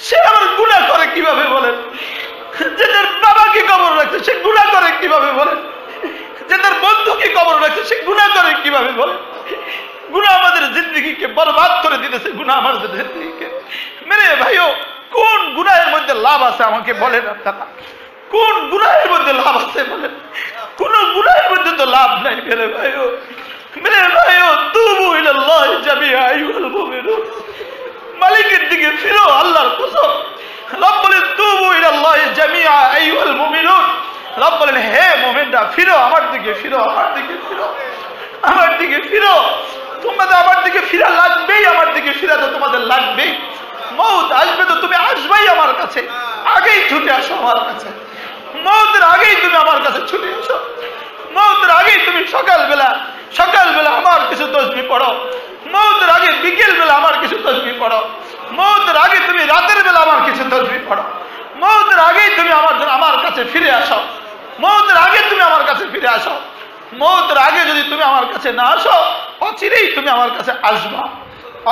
[SPEAKER 2] সে আবার গুনাহ করে কিভাবে বলেন? যে তার বাবাকে কবর রাখছে সে গুনাহ করে কিভাবে বলেন? যে তার বন্ধুকে কবর রাখছে সে গুনাহ করে কিভাবে বলেন? গুনাহ আমাদের জিন্দগিকে বরবাদ করে দিতেছে, গুনাহ আমাদের জিন্দগিকে। মেরে ভাইও, কোন গুনাহের মধ্যে লাভ আছে আমাকে বলেন আপনারা? কোন গুনাহের মধ্যে লাভ আছে বলেন? কোন গুনাহের মধ্যে তো লাভ নাই মেরে ভাইও। মেরে ভাইও, তুবু ইলাল্লাহি জামিআ আইয়ুহাল মুমিনুন, মালিকের দিকে ফিরো, আল্লাহর কসম। রব বলেন তুবু ইলাল্লাহি জামিআ আইয়ুহাল মুমিনুন, রব বলেন হে মুমিনরা ফিরো, আমার দিকে ফিরো, আমার দিকে ফিরো, আমার দিকে ফিরো। তোমাদের আমার দিকে ফিরা লাগবেই, আমার দিকে ফিরা তো তোমাদের লাগবেই। মউত আসবে তো তুমি আসবেই আমার কাছে, আগেই ছুটে আসো আমার কাছে। মউতের আগেই তুমি আমার কাছে ছুটে এসো। মউতের আগেই তুমি সকালবেলা আমার কিছু তসবিহ পড়ো। মউতের আগে বিকেল বেলা আমার কিছু তসবিহ পড়ো। মউতের আগে তুমি রাতের বেলা আমার কিছু তসবিহ পড়ো। মউতের আগেই তুমি আমার কাছে ফিরে আসো। মউতের আগে তুমি আমার কাছে ফিরে আসো। মউতের আগে যদি তুমি আমার কাছে না আসো, অচিরেই তুমি আমার কাছে আসবা,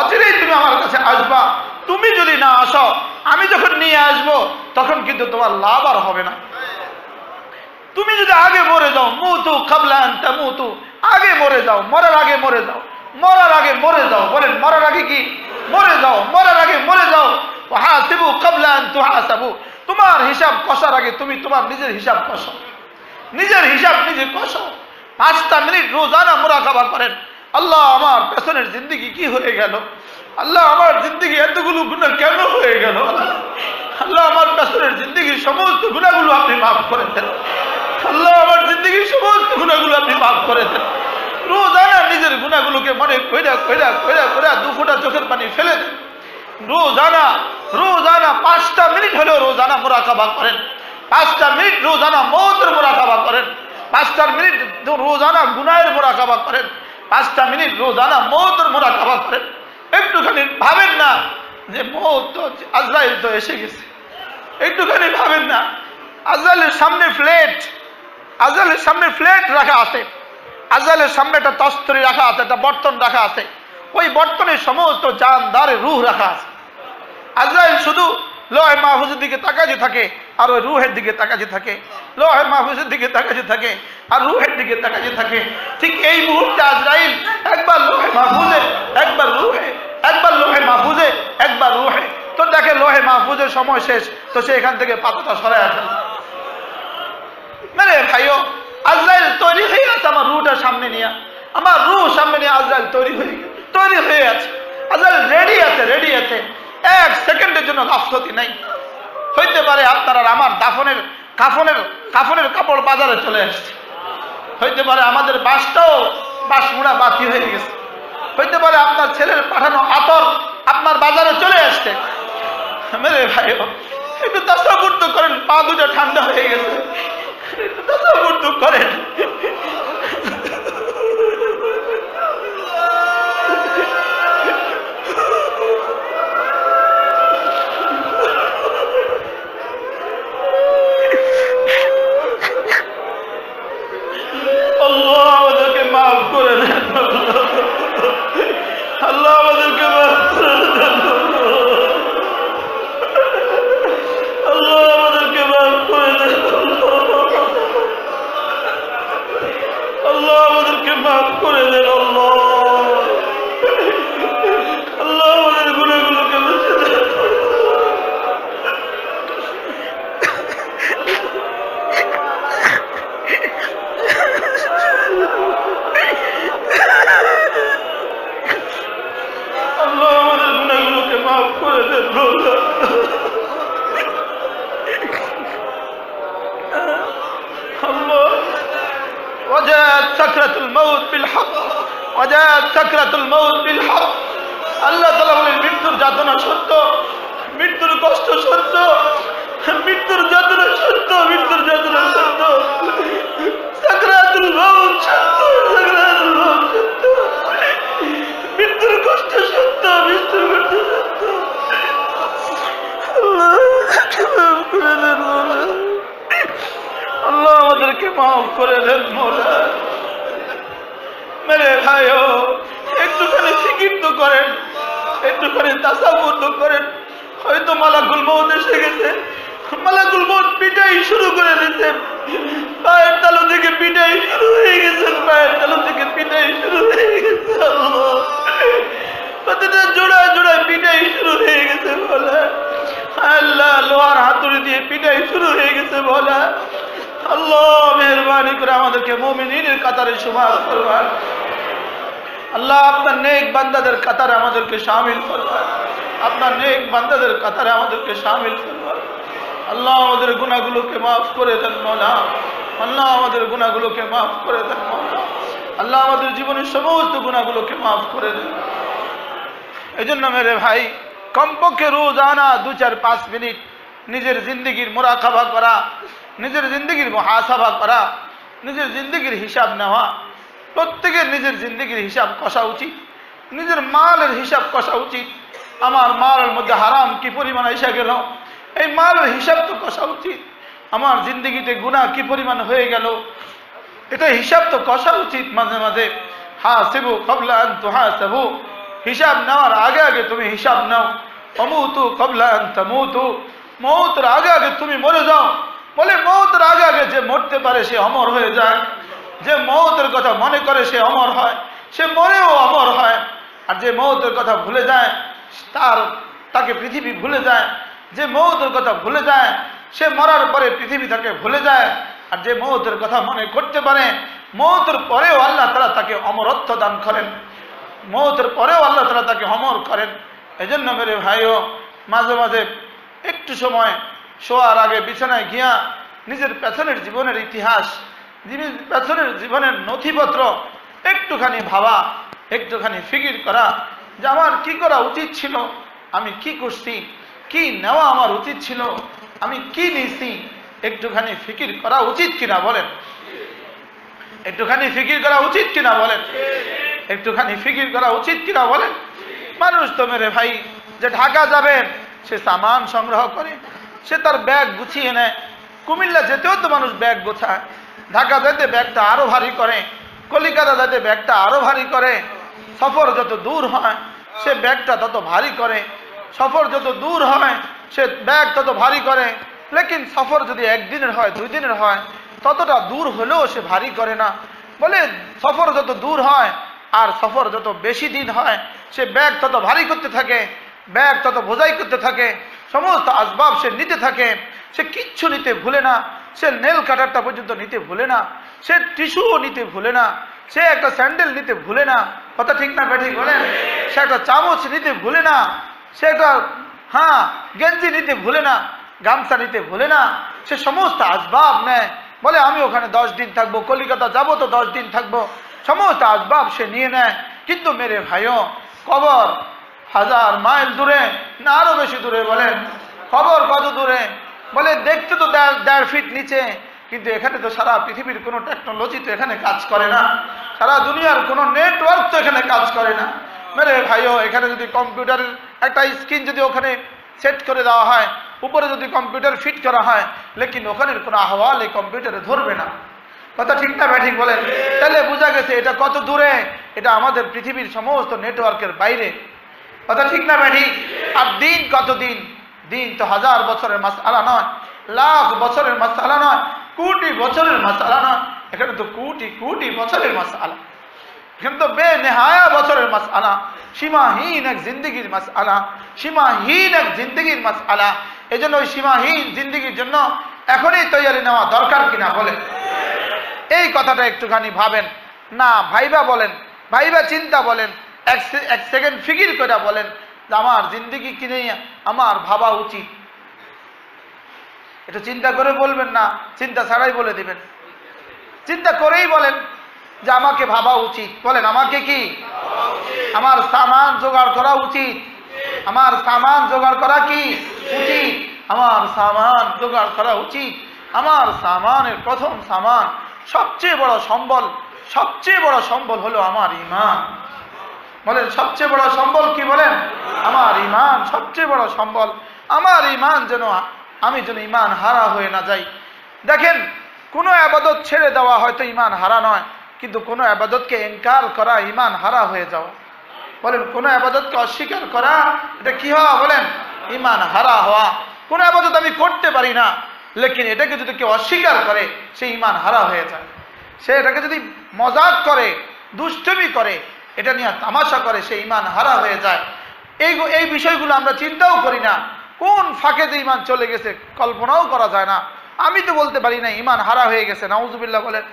[SPEAKER 2] অচিরেই তুমি আমার কাছে আসবা। তুমি যদি না আসো, আমি যখন নিয়ে আসবো তখন কিন্তু তোমার লাভ আর হবে না। তুমি যদি আগে মরে যাও, মুতু কাবলা আন তামুতু, আগে মরে যাও, মরার আগে মরে যাও, মরার আগে মরে যাও। বলেন মরার আগে কি? মরে যাও, মরার আগে মরে যাও। হাসিবু কাবলা আন তুহাসাবু, তোমার হিসাব কষার আগে তুমি তোমার নিজের হিসাব কষো, নিজের হিসাব নিজে কষো। 5টা মিনিট রোজানা মুরাকাবা করেন, আল্লাহ আমার পেছনের জিন্দেগি কি হয়ে গেল, আল্লাহ আমার জিন্দেগি এতগুলো গুনাহ কেন হয়ে গেল, আল্লাহ আমার পেছনের জিন্দেগির সমস্ত গুনাহগুলো আপনি মাফ করে দেন, আল্লাহ আমার জিন্দেগির সমস্ত গুনাহগুলো আপনি মাফ করে দেন। রোজানা নিজের গুনাহগুলোকে মনে কইরা কইরা কইরা কইরা 2 ফোঁটা চোখের পানি ফেলে দেন। রোজানা 5টা মিনিট হলেও রোজানা মুরাকাবা করেন, 5টা মিনিট রোজানা মওতের মুরাকাবা করেন, 5টা মিনিট রোজানা গুনাহের মুরাকাবা করেন, 5টা মিনিট রোজানা মওতের মুরাকাবা করেন। একটুখানি ভাবেন না যে মওত তো আজরাইল তো এসে গেছে, একটুখানি ভাবেন না আজরাইলের সামনে প্লেট রাখা আছে, আজরাইলের সামনে একটা তস্তরি রাখা আছে, একটা বর্তন রাখা আছে, ওই বর্তনে সমস্ত জানদার রূহ রাখা আছে। আজরাইল শুধু লৌহে মাহফুজের দিকে তাকাতে থাকে আর ওই রুহের দিকে তাকাতে থাকে, লৌহে মাহফুজের দিকে তাকাতে থাকে আর রুহের দিকে তাকাতে থাকে। ঠিক এই মুহূর্তে আজরাইল একবার লৌহে মাহফুজে, একবার রুহে, একবার লৌহে মাহফুজে, একবার রুহে। তো দেখে লৌহে মাহফুজের সময় শেষ, তো সে এখান থেকে পাতাটা সরায় আসে। মেরে ভাইও, আজরাইল তৈরি হয়ে আছে আমার রুহটা সামনে নিয়ে, আমার রুহ সামনে নিয়ে আজরাইল তৈরি হয়ে আছে। আজল রেডি আছে, রেডি আছে, এক সেকেন্ডের জন্য গাফলতি নাই। হইতে পারে আপনার আর আমার কাফনের কাপড় বাজারে চলে আসছে, হইতে পারে আমাদের বাঁশমুড়া বাতি হয়ে গেছে, হইতে পারে আপনার ছেলের পাঠানো আতর আপনার বাজারে চলে আসছে। মেরে ভাই একটু তাসাব্বুর তো করেন, পা দুটো ঠান্ডা হয়ে গেছে, একটু তাসাব্বুর তো করেন। আল্লাহ আমাদেরকে মাফ করে দেন, আল্লাহ আমাদেরকে মাফ করে দেন, আল্লাহ আমাদেরকে মাফ করে দেন, আল্লাহ আমাদেরকে মাফ করে দেন, আল্লাহ আমাদের গুনাহগুলোকে মুছে দেন। আল্লাহ আমাদের গুনাহগুলোকে মাফ করে দেন। আল্লাহ وجاءت سكرة الموت بالحق وجاءت سكرة الموت بالحق। আল্লাহ তাআলা বলেন মৃত্যুর যাতনা সত্য, মৃত্যুর কষ্ট সত্য, মৃত্যুর যাতনা সত্য, মৃত্যুর যাতনা সত্য, সাকরাতুল মউত সত্য, সাকরাতুল মউত সত্য, মৃত্যুর কষ্ট সত্য, মৃত্যুর কষ্ট সত্য। আল্লাহ আমাদেরকে মাফ করে দেন মওলা। মেরে ভাইও একটুখানি ফিকির তো করেন, একটুখানি তাসাব্বুর তো করেন। হয়তো মালাকুল মউত এসে গেছে, মালাকুল মউত পিটাই শুরু করে দিয়েছে, পায়ের তালু থেকে পিটাই শুরু হয়ে গেছে, পায়ের তালু থেকে পিটাই শুরু হয়ে গেছে। প্রতিটা জোড়ায় জোড়ায় পিটাই শুরু হয়ে গেছে বলে আল্লাহ, লোহার হাতুড়ি দিয়ে পিটাই শুরু হয়ে গেছে বলে। আল্লাহ মেহরবানি করে আমাদেরকে মুমিনের কাতারে শুমার করবেন। আল্লাহ আপনার নেক বান্দাদের কাতারে আমাদেরকে শামিল করবেন, আপনার নেক বান্দাদের কাতারে আমাদেরকে শামিল করবেন। আল্লাহ আমাদের গুনাহগুলোকে মাফ করে দেন মওলা, আল্লাহ আমাদের গুনাহগুলোকে মাফ করে দেন মওলা, আল্লাহ আমাদের জীবনের সমস্ত গুনাহগুলোকে মাফ করে দেন। এই জন্য মেরে ভাই কমপক্ষে রোজানা 2-4-5 মিনিট নিজের জিন্দগির মুরাকাবা করা, নিজের জিন্দগির মুহাসাবা করা, নিজের জিন্দগির হিসাব নেওয়া। প্রত্যেকের নিজের জিন্দগির হিসাব কষা উচিত, নিজের মালের হিসাব কষা উচিত। আমার মালের মধ্যে হারাম কি পরিমাণ এসে গেল, এই মালের হিসাব তো কষা উচিত। আমার জিন্দগিতে গুনাহ কি পরিমাণ হয়ে গেল, এটা হিসাব তো কষা উচিত। মাঝে মাঝে হাসিবু ক্বাবলা আন তুহাসাবু, হিসাব নেওয়ার আগে আগে তুমি হিসাব নাও। আমুতু ক্বাবলা আন তামুতু, মওতের আগে আগে তুমি মরে যাও। বলে মওতের আগে আগে যে মরতে পারে সে অমর হয়ে যায়, যে মওতের কথা মনে করে সে অমর হয়, সে মরেও অমর হয়। আর যে মওতের কথা ভুলে যায় তাকে পৃথিবী ভুলে যায়, যে মওতের কথা ভুলে যায় সে মরার পরে পৃথিবী তাকে ভুলে যায়। আর যে মওতের কথা মনে করতে পারে মওতের পরেও আল্লাহ তাআলা তাকে অমরত্ব দান করেন, মওতের পরেও আল্লাহ তাআলা তাকে অমর করেন। এজন্য মেরে ভাইও মাঝে মাঝে একটু সময় শোয়ার আগে বিছানায় গিয়া নিজের পেছনের জীবনের ইতিহাস, পেছনের জীবনের নথিপত্র একটুখানি ভাবা, একটুখানি ফিকির করা যে আমার কি করা উচিত ছিল, আমি কি করছি, কি নেওয়া আমার উচিত ছিল, আমি কি নিয়েছি, একটুখানি ফিকির করা উচিত কিনা বলেন? একটুখানি ফিকির করা উচিত কিনা বলেন? একটুখানি ফিকির করা উচিত কিনা বলেন? মানুষ তো মেরে ভাই যে ঢাকা যাবেন সে সামান সংগ্রহ করে, সে তার ব্যাগ গুছিয়ে নেয়। কুমিল্লা যেতেও তো মানুষ ব্যাগ গোছায়, ঢাকা যেতে ব্যাগটা আরো ভারী করে, কলিকাতা যেতে ব্যাগটা আরো ভারী করে। সফর যত দূর হয় সে ব্যাগটা তত ভারী করে, সফর যত দূর হয় সে ব্যাগ তত ভারী করে। লেকিন সফর যদি একদিনের হয় 2 দিনের হয় ততটা দূর হলেও সে ভারী করে না। বলে সফর যত দূর হয় আর সফর যত বেশি দিন হয় সে ব্যাগ তত ভারী করতে থাকে, ব্যাগ তত বোঝাই করতে থাকে, সমস্ত আসবাব সে নিতে থাকে। সে কিচ্ছু নিতে ভুলে না, সে নেল কাটারটা পর্যন্ত নিতে ভুলে না, সে টিস্যুও নিতে ভুলে না, সে একটা স্যান্ডেল নিতে ভুলে না, কথা ঠিক না ব্যাঠিক বলেন? সে একটা চামচ নিতে ভুলে না, সে একটা গেঞ্জি নিতে ভুলে না, গামছা নিতে ভুলে না, সে সমস্ত আসবাব নেয়, বলে আমি ওখানে 10 দিন থাকবো, কলিকাতা যাবো তো 10 দিন থাকবো, সমস্ত আসবাব সে নিয়ে নেয়। কিন্তু মেরে ভাইও, কবর 1000 মাইল দূরে না আরো বেশি দূরে? বলেন কবর কত দূরে? বলে দেখতে তো 1.5 ফিট নিচে, কিন্তু এখানে তো সারা পৃথিবীর কোনো টেকনোলজি তো এখানে কাজ করে না, সারা দুনিয়ার কোনো নেটওয়ার্ক তো এখানে কাজ করে না। মেরে ভাইও, এখানে যদি কম্পিউটারের একটা স্ক্রিন যদি ওখানে সেট করে দেওয়া হয়, উপরে যদি কম্পিউটার ফিট করা হয়, লেকিন ওখানের কোনো আহ্বাল এই কম্পিউটারে ধরবে না, কথা ঠিক না ব্যাঠিক বলেন? তাহলে বোঝা গেছে এটা কত দূরে, এটা আমাদের পৃথিবীর সমস্ত নেটওয়ার্কের বাইরে, কথা ঠিক না ব্যাঠিক? আর দিন কত দিন? দিন তো 1000 বছরের মাসআলা নয়, লাখ বছরের মাসআলা নয়, কোটি বছরের মাসআলা নয়, এখানে তো কোটি কোটি বছরের মাসআলা, এখানে তো বেনেহায়া বছরের মাসআলা, সীমাহীন এক জিন্দগির মাসআলা, সীমাহীন এক জিন্দগির মাসআলা। এই জন্য ওই সীমাহীন জিন্দগির জন্য এখনই তৈরি নেওয়া দরকার কিনা বলেন? এই কথাটা একটুখানি ভাবেন না, ভাইবা বলেন, ভাইবা চিন্তা বলেন, এক সেকেন্ড ফিকির করে বলেন যে আমার জিন্দগি কিনে আমার ভাবা উচিত। এটা চিন্তা করে বলবেন না, চিন্তা ছাড়াই বলে দিবেন, চিন্তা করেই বলেন যে আমাকে ভাবা উচিত। বলেন আমাকে কি? আমার সামান জোগাড় করা উচিত, আমার সামান জোগাড় করা কি উচিত? আমার সামান জোগাড় করা উচিত। আমার সামানের প্রথম সামান, সবচেয়ে বড় সম্বল, সবচেয়ে বড় সম্বল হলো আমার ঈমান। বলেন সবচেয়ে বড় সম্বল কি? বলেন আমার ঈমান সবচেয়ে বড় সম্বল। আমার ঈমান যেন আমি যেন ঈমান হারা হয়ে না যাই। দেখেন, কোনো ইবাদত ছেড়ে দেওয়া হয়তো ঈমান হারা নয়, কিন্তু কোনো ইবাদতকে ইনকার করা ঈমান হারা হয়ে যাওয়া। বলেন কোনো ইবাদতকে অস্বীকার করা, এটা কি হওয়া? বলেন ঈমান হারা হওয়া। কোনো ইবাদত আমি করতে পারি না, লেকিন এটাকে যদি কেউ অস্বীকার করে সে ঈমান হারা হয়ে যায়। সে এটাকে যদি মজাক করে, দুষ্টমি করে, এটা নিয়ে তামাশা করে, সে ঈমান হারা হয়ে যায়। এই বিষয়গুলো আমরা চিন্তাও করি না, কোন ফাঁকে যে ঈমান চলে গেছে কল্পনাও করা যায় না। আমি তো বলতে পারি না ঈমান হারা হয়ে গেছে, নাউজুবিল্লাহ বলেন।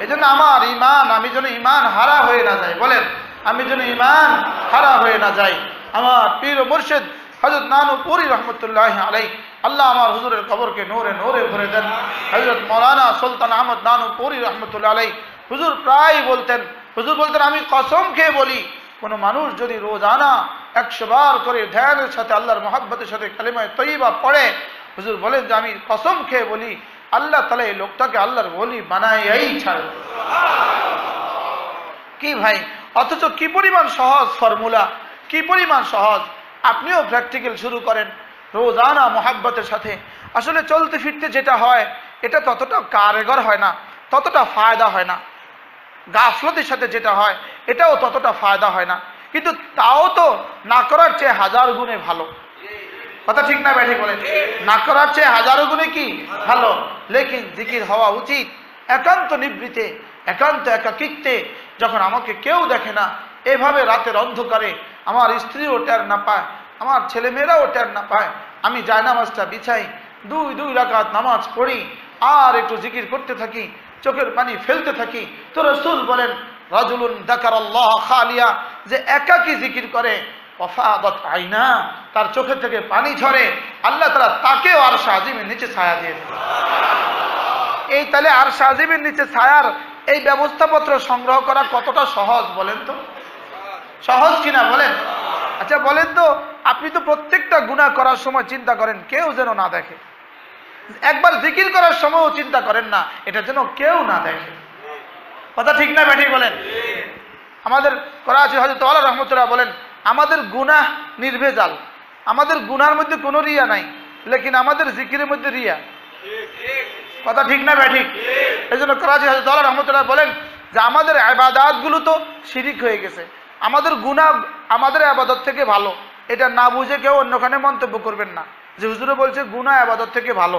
[SPEAKER 2] এই জন্য আমার ঈমান, আমি যেন ঈমান হারা হয়ে না যাই। বলেন আমি যেন ঈমান হারা হয়ে না যাই। আমার পীর ও মুর্শিদ হযরত নানুপুরি রহমতুল্লাহ আলাইহি, আল্লাহ আমার হুজুরের কবরকে নূরে নূরে ভরে দেন। হযরত মাওলানা সুলতান আহমদ নানুপুরি রহমতুল্লাহ আলাইহি হুজুর প্রায় বলতেন, হুজুর বলতেন আমি কসম খেয়ে বলি, কোনো মানুষ যদি রোজানা 100 বার করে ধ্যানের সাথে আল্লাহর মহব্বতের সাথে কালিমায়ে তয়্যিবা পড়ে, হুজুর বলেন যে আমি কসম খেয়ে বলি আল্লাহ তাআলা এই লোকটাকে আল্লাহর ওলি বানায়ই ছাড়বে। কি ভাই, অথচ কি পরিমাণ সহজ ফর্মুলা, কি পরিমাণ সহজ। আপনিও প্র্যাকটিক্যাল শুরু করেন রোজানা মহব্বতের সাথে। আসলে চলতে ফিরতে যেটা হয় এটা ততটা কার্যকর হয় না, ততটা ফায়দা হয় না। গাফলতের সাথে যেটা হয় এটাও ততটা ফায়দা হয় না, কিন্তু তাও তো না করার চেয়ে 1000 গুণে ভালো, কথা ঠিক না ব্যাঠিক বলেন? না করার চেয়ে 1000 গুণে কি ভালো। লেকিন জিকির হওয়া উচিত একান্ত নিবৃতে, একান্ত একাকিত্বে, যখন আমাকে কেউ দেখে না, এভাবে রাতের অন্ধকারে আমার স্ত্রীও টের না পায়, আমার ছেলেমেয়েরাও টের না পায়, আমি জায়নামাজটা বিছাই, 2 রাকাত নামাজ পড়ি, আর একটু জিকির করতে থাকি, চোখের পানি ফেলতে থাকি। তো রাসূল বলেন রাজুলুন যাকারাল্লাহ খালিয়া, যে একাকী জিকির করে, ওয়াফাদাত আইনা, তার চোখের থেকে পানি ঝরে, আল্লাহ তাআলা তাকেও আরশ আজিমের নিচে ছায়া দিয়ে দেন। এই তাহলে আরশ আজিমের নিচে ছায়ার এই ব্যবস্থাপত্র সংগ্রহ করা কতটা সহজ বলেন তো? সহজ কিনা বলেন? আচ্ছা বলেন তো, আপনি তো প্রত্যেকটা গুনাহ করার সময় চিন্তা করেন কেউ যেন না দেখে, একবার জিকির করার সময়ও চিন্তা করেন না এটা যেন কেউ না দেখে, কথা ঠিক না ব্যাঠিক বলেন? আমাদের করাচি হযরত ওয়ালা রহমতুল্লাহ বলেন আমাদের গুনাহ নির্ভেজাল, আমাদের গুনার মধ্যে কোনো রিয়া নাই, লেকিন আমাদের জিকিরের মধ্যে রিয়া, কথা ঠিক না ব্যাঠিক? এই জন্য করাচি হযরত ওয়ালা রহমতুল্লাহ বলেন যে আমাদের ইবাদত গুলো তো শিরিক হয়ে গেছে, আমাদের গুনাহ আমাদের ইবাদত থেকে ভালো, এটা না বুঝে কেউ অন্যখানে মন্তব্য করবেন না যে হুজুরে বলছে গুনাহ ইবাদত থেকে ভালো,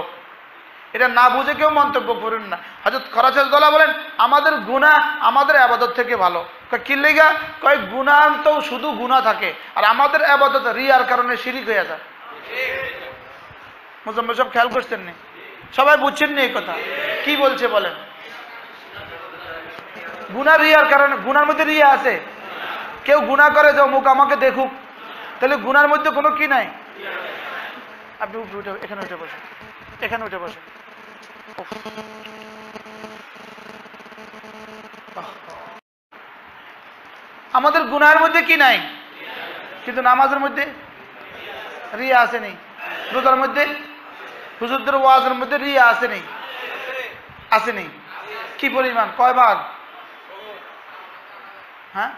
[SPEAKER 2] এটা না বুঝে কেউ মন্তব্য করবেন না। হযরত করাচি হযরত বলেন আমাদের গুনাহ আমাদের ইবাদত থেকে ভালো। কি লেগা? কয় গুনাহ তো শুধু গুনাহ থাকে, আর আমাদের ইবাদত রিয়ার কারণে শিরিক হয়ে যায়। মুসলমান সব খেয়াল করছেন নি? সবাই বুঝছেন নি এই কথা? কি বলছে বলেন? গুনাহ রিয়ার কারণে, গুনার মধ্যে রিয়া আছে। কেউ গুনাহ করে যে অমুক আমাকে দেখুক, তাহলে গুনার মধ্যে কোনো কি নাই। আপনি উঠে এখানে উঠে বসেন, এখানে উঠে বসেন। আমাদের গুনাহের মধ্যে কি নাই, কিন্তু নামাজের মধ্যে রিয়া আসেনি। রোজার মধ্যে, হুজুরদের ওয়াজের মধ্যে রিয়া আসেনি, আসেনি। কি পরিমাণ, কয় ভাগ? হ্যাঁ,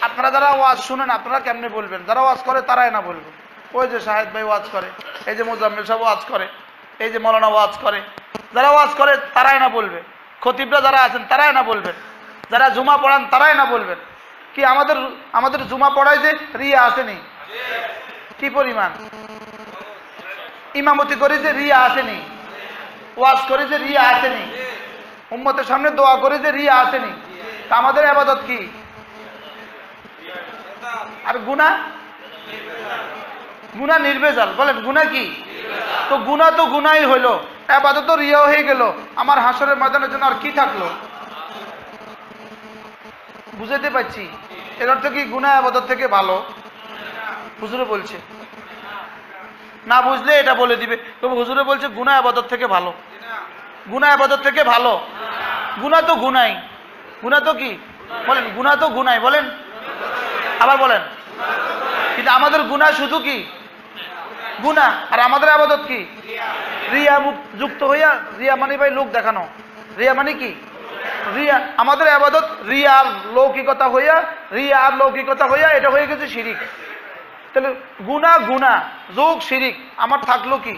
[SPEAKER 2] আপনারা যারা ওয়াজ শুনেন আপনারা কেমনে বলবেন? যারা ওয়াজ করে তারাই না বলবেন। ওই যে শাহেদ ভাই ওয়াজ করে, এই যে মোজাম্মেল সাহেব ওয়াজ করে, এই যে মৌলানা ওয়াজ করে, যারা ওয়াজ করে তারাই না বলবে। খতিবরা যারা আছেন তারাই না বলবেন। যারা জুমা পড়ান তারাই না বলবেন। কি আমাদের জুমা পড়ায় যে রিয়া আসেনি? কি পরিমাণ? ইমামতি করে যে রিয়া আসেনি, ওয়াজ করে যে রিয়া আসেনি, উম্মতের সামনে দোয়া করে যে রিয়া আসেনি, তা আমাদের ইবাদত কি? আর গুনাহ, গুনাহ নির্ভেজাল। বলেন গুনাহ কি? তো গুনাহ তো গুনাহই হইলো, ইবাদত তো রিয়া হয়ে গেল। আমার হাসরের ময়দানের জন্য আর কি থাকলো? বুঝাইতে পারছি? এর অর্থ কি গুনাহ ইবাদত থেকে ভালো? হুজুরে বলছে, না বুঝলে এটা বলে দিবে। তবে হুজুরে বলছে গুনাহ ইবাদত থেকে ভালো। গুনাহ ইবাদত থেকে ভালো? গুনাহ তো গুনাই। গুনাহ তো কি? বলেন গুনাহ তো গুনাই। বলেন, আবার বলেন। কিন্তু আমাদের গুনাহ শুধু কি? গুনাহ। আর আমাদের ইবাদত কি? রিয়া যুক্ত হইয়া। রিয়া মানে ভাই লোক দেখানো। রিয়া মানে কি? রিয়া। আমাদের ইবাদত রিয়া আর লৌকিকতা হইয়া, রিয়া আর লৌকিকতা হইয়া এটা হয়ে গেছে শিরিক। তাহলে গুনাহ গুনাহ যোগ শিরিক, আমার থাকলো কি?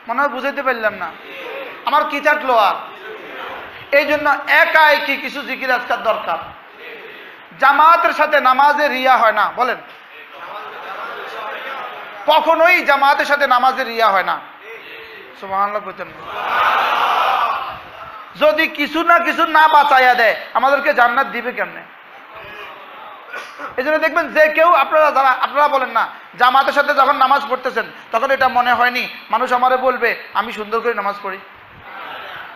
[SPEAKER 2] মনে হয় বুঝাইতে পারলাম না। আমার কি থাকলো আর? এই জন্য একাই কি কিছু জিকির আজকার দরকার। জামাতের সাথে নামাজে রিয়া হয় না। বলেন, কখনোই জামাতের সাথে নামাজে রিয়া হয় না। সুবহানাল্লাহ বলেন। যদি কিছু না কিছু না বাঁচাইয়া দেয়, আমাদেরকে জান্নাত দিবে কেমনে? এই জন্য দেখবেন যে কেউ, আপনারা বলেন না, জামাতের সাথে যখন নামাজ পড়তেছেন তখন এটা মনে হয়নি মানুষ আমারে বলবে আমি সুন্দর করে নামাজ পড়ি?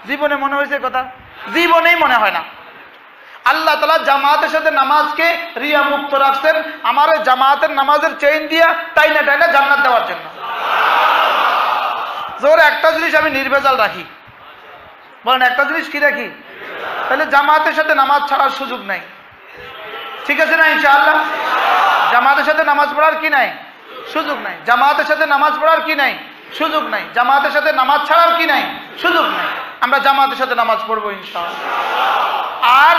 [SPEAKER 2] জীবনে মনে হয়েছে কথা? জীবনেই মনে হয় না। আল্লাহ তাআলা জামাতের সাথে নামাজকে রিয়া মুক্ত রাখছেন আমার জামাতের নামাজের চেইন দিয়া টাইনা টাইনা জান্নাত দেওয়ার জন্য। জোর একটা জিনিস আমি নির্ভেজাল রাখি। বলেন একটা জিনিস কি রাখি? তাহলে জামাতের সাথে নামাজ ছাড়ার সুযোগ নাই। ঠিক আছে না ইনশাআল্লাহ? জামাতের সাথে নামাজ পড়ার কি নাই? সুযোগ নাই। জামাতের সাথে নামাজ পড়ার কি নাই? সুযোগ নাই। জামাতের সাথে নামাজ ছাড়ার কি নাই? সুযোগ নাই। আমরা জামাতের সাথে নামাজ পড়বো ইনশাআল্লাহ। আর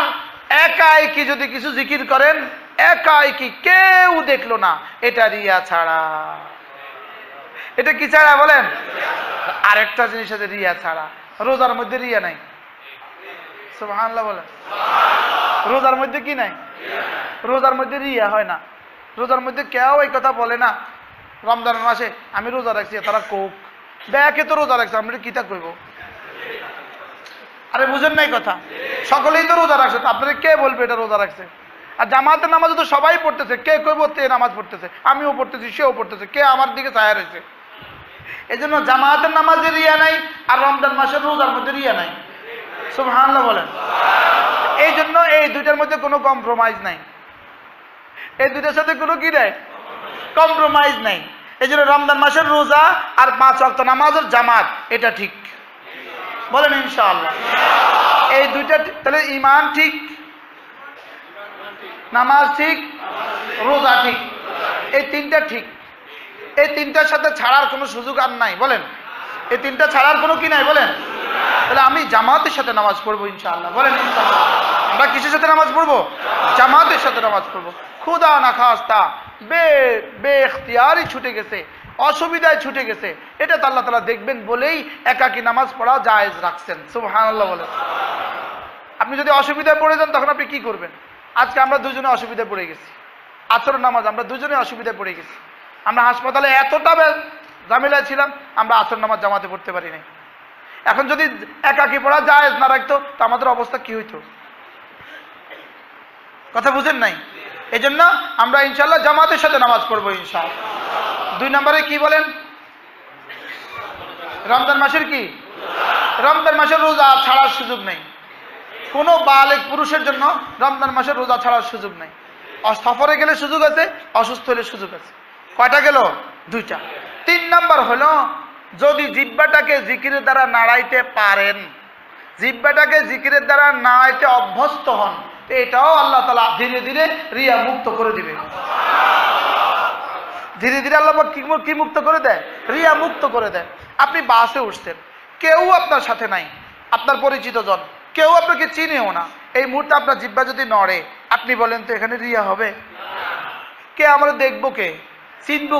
[SPEAKER 2] একাই কি যদি কিছু জিকির করেন, একাই কি কেউ দেখলো না, এটা রিয়া ছাড়া। এটা কি ছাড়া বলেন? আরেকটা জিনিস আছে রিয়া ছাড়া। রোজার মধ্যে রিয়া নাই। সুবহানাল্লাহ বলেন। রোজার মধ্যে কি নাই? রোজার মধ্যে রিয়া হয় না। রোজার মধ্যে কেউ এই কথা বলে না রমজানের মাসে আমি রোজা রাখছি, তারা কোক ব্যাকে তো রোজা রাখছে, আমরা কিতা কইব? আরে বুঝেন নাই কথা? সকলেই তো রোজা রাখছে, আপনারা কে বলবে এটা রোজা রাখছে? আর জামাতের নামাজ তো সবাই পড়তেছে, কে কইব তে নামাজ পড়তেছে, আমিও পড়তেছি, সেও পড়তেছে, কে আমার দিকে ছায়া রয়েছে? এই জন্য জামাতের নামাজে রিয়া নাই, আর রমজান মাসের রোজার মধ্যে রিয়া নাই। সুবহানাল্লাহ বলেন। এই জন্য এই দুইটার মধ্যে কোনো কম্প্রোমাইজ নাই। এই দুইটার সাথে কোনো কি নাই? কম্প্রোমাইজ নাই। এই জন্য রমজান মাসের রোজা আর 5 ওয়াক্ত নামাজের জামাত, এটা ঠিক। বলেন ইনশাআল্লাহ। এই দুইটা তাহলে ঈমান ঠিক, নামাজ ঠিক, রোজা ঠিক, এই তিনটা ঠিক। এই তিনটার সাথে ছাড়ার কোনো সুযোগ আর নাই। বলেন এই তিনটা ছাড়ার কোনো কি নাই? বলেন। তাহলে আমি জামাতের সাথে নামাজ পড়বো ইনশাআল্লাহ। বলেন ইনশাআল্লাহ। আমরা কিসের সাথে নামাজ পড়বো? জামাতের সাথে নামাজ পড়বো। খুদা না খাস্তা বেখতিয়ারই ছুটে গেছে, অসুবিধায় ছুটে গেছে, এটা তো আল্লাহ তাআলা দেখবেন বলেই একাকী নামাজ পড়া জায়েজ রাখছেন। সুবহানাল্লাহ বলেন। আপনি যদি অসুবিধায় পড়ে যান তখন আপনি কি করবেন? আজকে আমরা দুজনে অসুবিধায় পড়ে গেছি, আসর নামাজ আমরা দুজনে অসুবিধায় পড়ে গেছি। আমরা হাসপাতালে এতটা ঝামেলায় ছিলাম, আমরা আসর নামাজ জামাতে পড়তে পারি নাই। এখন যদি একাকী পড়া জায়েজ না রাখতো তো আমাদের অবস্থা কি হইতো? কথা বুঝেন নাই? এই জন্য আমরা ইনশাআল্লাহ জামাতের সাথে নামাজ পড়বো ইনশাআল্লাহ। 2 নম্বরে কি বলেন? রমজান মাসের কি রমজান মাসের রোজা ছাড়ার সুযোগ নেই। কোনো বালেগ পুরুষের জন্য রমজান মাসের রোজা ছাড়ার সুযোগ নেই। সফরে গেলে সুযোগ আছে, অসুস্থ হলে সুযোগ আছে। কয়টা গেল? 2টা। 3 নাম্বার হলো যদি জিহ্বাটাকে জিকিরের দ্বারা নাড়াইতে পারেন, জিহ্বাটাকে জিকিরের দ্বারা নাড়াইতে অভ্যস্ত হন, তো এটাও আল্লাহ তাআলা ধীরে ধীরে রিয়া মুক্ত করে দিবে। ধীরে ধীরে আল্লাহ কি মুক্ত করে দেয়? রিয়া মুক্ত করে দেয়। আপনি বাসে উঠছেন, কেউ আপনার সাথে নাই, আপনার পরিচিত জন, কেউ আপনাকে চিনেও না। এই মুহূর্তে আপনার জিহ্বা যদি নড়ে, আপনি বলেন তো এখানে রিয়া হবে? কে আমরা দেখবো, কে চিনবো?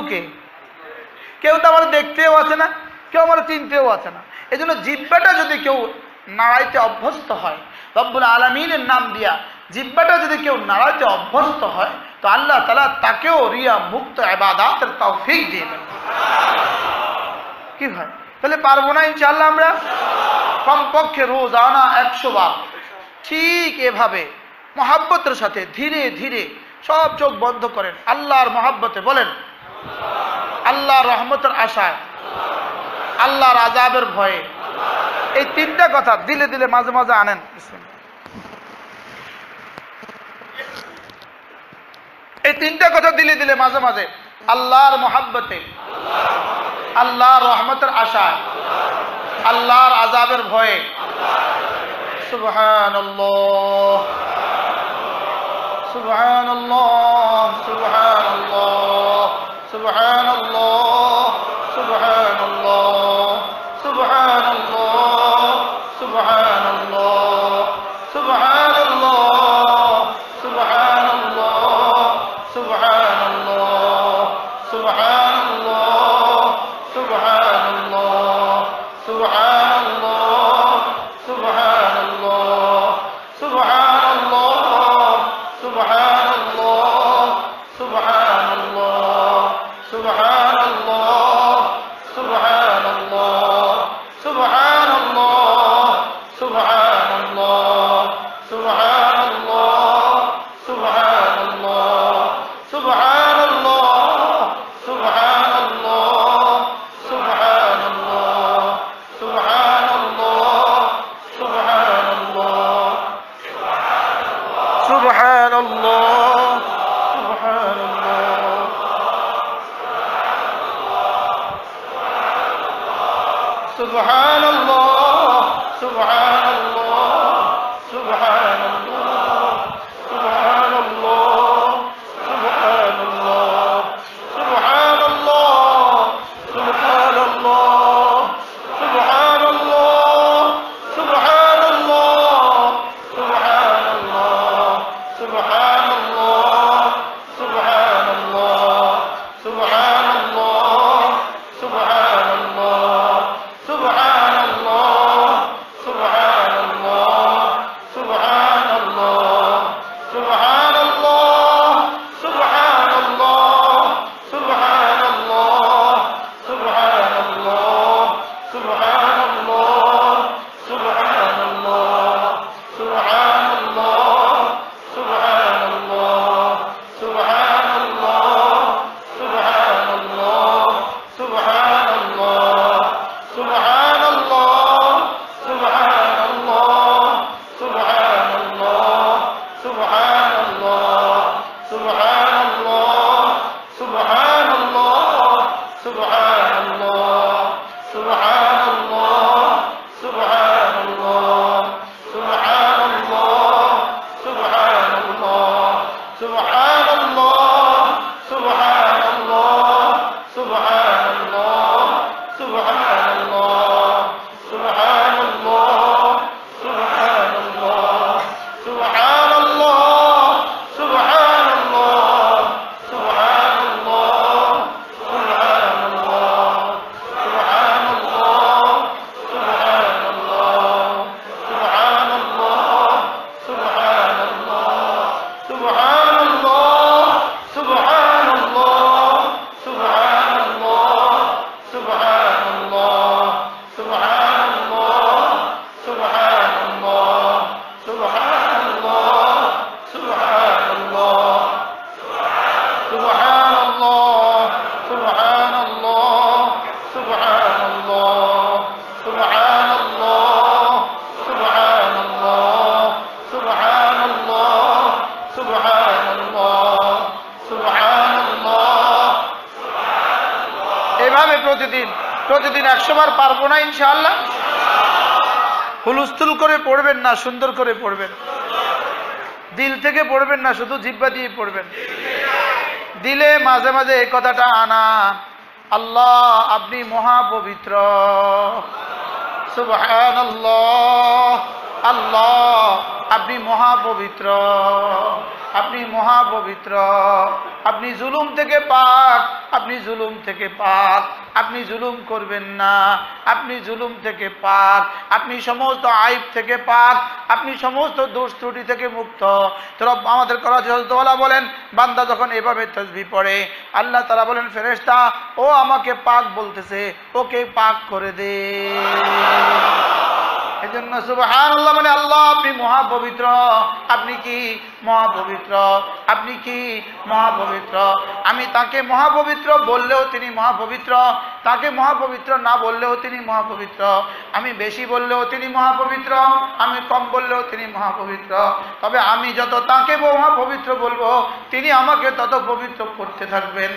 [SPEAKER 2] কেউ তো আমার দেখতেও আছে না, কেউ আমার চিনতেও আছে না। এই জন্য জিহ্বাটা যদি কেউ নাড়াইতে অভ্যস্ত হয়, রব্বুল আলামিনের নাম দিয়া জিহ্বাটা যদি কেউ নাড়াইতে অভ্যস্ত হয়, তো আল্লাহ তাআলা তাকেও রিয়া মুক্ত ইবাদতের তৌফিক দিয়ে দেন। কি ভাই, তাহলে পারবো না ইনশাআল্লাহ? আমরা কমপক্ষে রোজানা 100 বার ঠিক এভাবে মহাব্বতের সাথে ধীরে ধীরে সব চোখ বন্ধ করেন, আল্লাহর মহাব্বতে বলেন, আল্লাহর রহমতের আশায়, আল্লাহর আযাবের ভয়ে। এই 3টা কথা দিলে দিলে মাঝে মাঝে আনেন। এই 3টা কথা দিলে দিলে মাঝে মাঝে আল্লাহর মহাব্বতে, আল্লাহর রহমতের আশায়, আল্লাহর আযাবের ভয়ে। সুবহানাল্লাহ, সুবহানাল্লাহ, সুবহানাল্লাহ, সুবহানাল্লাহ, সুবহানাল্লাহ, সুবহানাল্লাহ, সুবহানাল্লাহ, সুবহানাল্লাহ, সুবহানাল্লাহ, সুবহানাল্লাহ, সুবহানাল্লাহ, সুবহানাল্লাহ, সুবহানাল্লাহ, সুবহানাল্লাহ, সুবহানাল্লাহ, সুবহানাল্লাহ, সুবহানাল্লাহ, সুবহানাল্লাহ, সুবহানাল্লাহ। এভাবে প্রতিদিন 100 বার পারবো না ইনশাআল্লাহ? হুলস্থুল করে পড়বেন না, সুন্দর করে পড়বেন। দিল থেকে পড়বেন না, শুধু জিহ্বা দিয়ে পড়বেন। দিলে মাঝে মাঝে এই কথাটা আনা, আল্লাহ আপনি মহাপবিত্র, সুবহানাল্লাহ, আল্লাহ আপনি মহাপবিত্র, আপনি মহাপবিত্র, আপনি জুলুম থেকে পাক, আপনি জুলুম থেকে পাক, আপনি জুলুম করবেন না, আপনি জুলুম থেকে পাক, আপনি সমস্ত আইব থেকে পাক, আপনি সমস্ত দোষ ত্রুটি থেকে মুক্ত। তো রব আমাদের করাচওয়ালা বলেন, বান্দা যখন এভাবে তাসবিহ পড়ে আল্লাহ তাআলা বলেন, ফেরেশতা ও আমাকে পাক বলতেছে, ওকে পাক করে দে। এজন্য সুবহানাল্লাহ মানে আল্লাহ আপনি মহাপবিত্র, আপনি কি মহাপবিত্র, আপনি কি মহাপবিত্র। আমি তাকে মহাপবিত্র বললেও তিনি মহাপবিত্র, তাকে মহাপবিত্র না বললেও তিনি মহাপবিত্র। আমি বেশি বললেও তিনি মহাপবিত্র, আমি কম বললেও তিনি মহাপবিত্র। তবে আমি যত তাকে মহাপবিত্র বলবো, তিনি আমাকে তত পবিত্র করতে থাকবেন।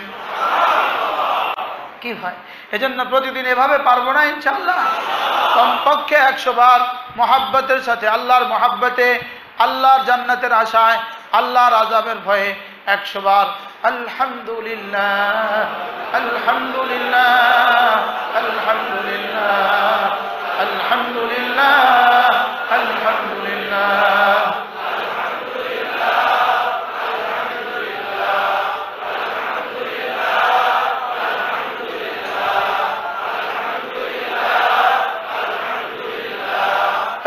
[SPEAKER 2] কি হয়? এজন্য প্রতিদিন এভাবে পারবো না ইনশাআল্লাহ। কমপক্ষে 100 বার মহাব্বতের সাথে, আল্লাহর মহাব্বতে, আল্লাহর জান্নাতের আশায়, আল্লাহর আযাবের ভয়ে 100 বার আলহামদুলিল্লাহ, আলহামদুলিল্লাহ, আলহামদুলিল্লাহ, আলহামদুলিল্লাহ, আলহামদুলিল্লাহ।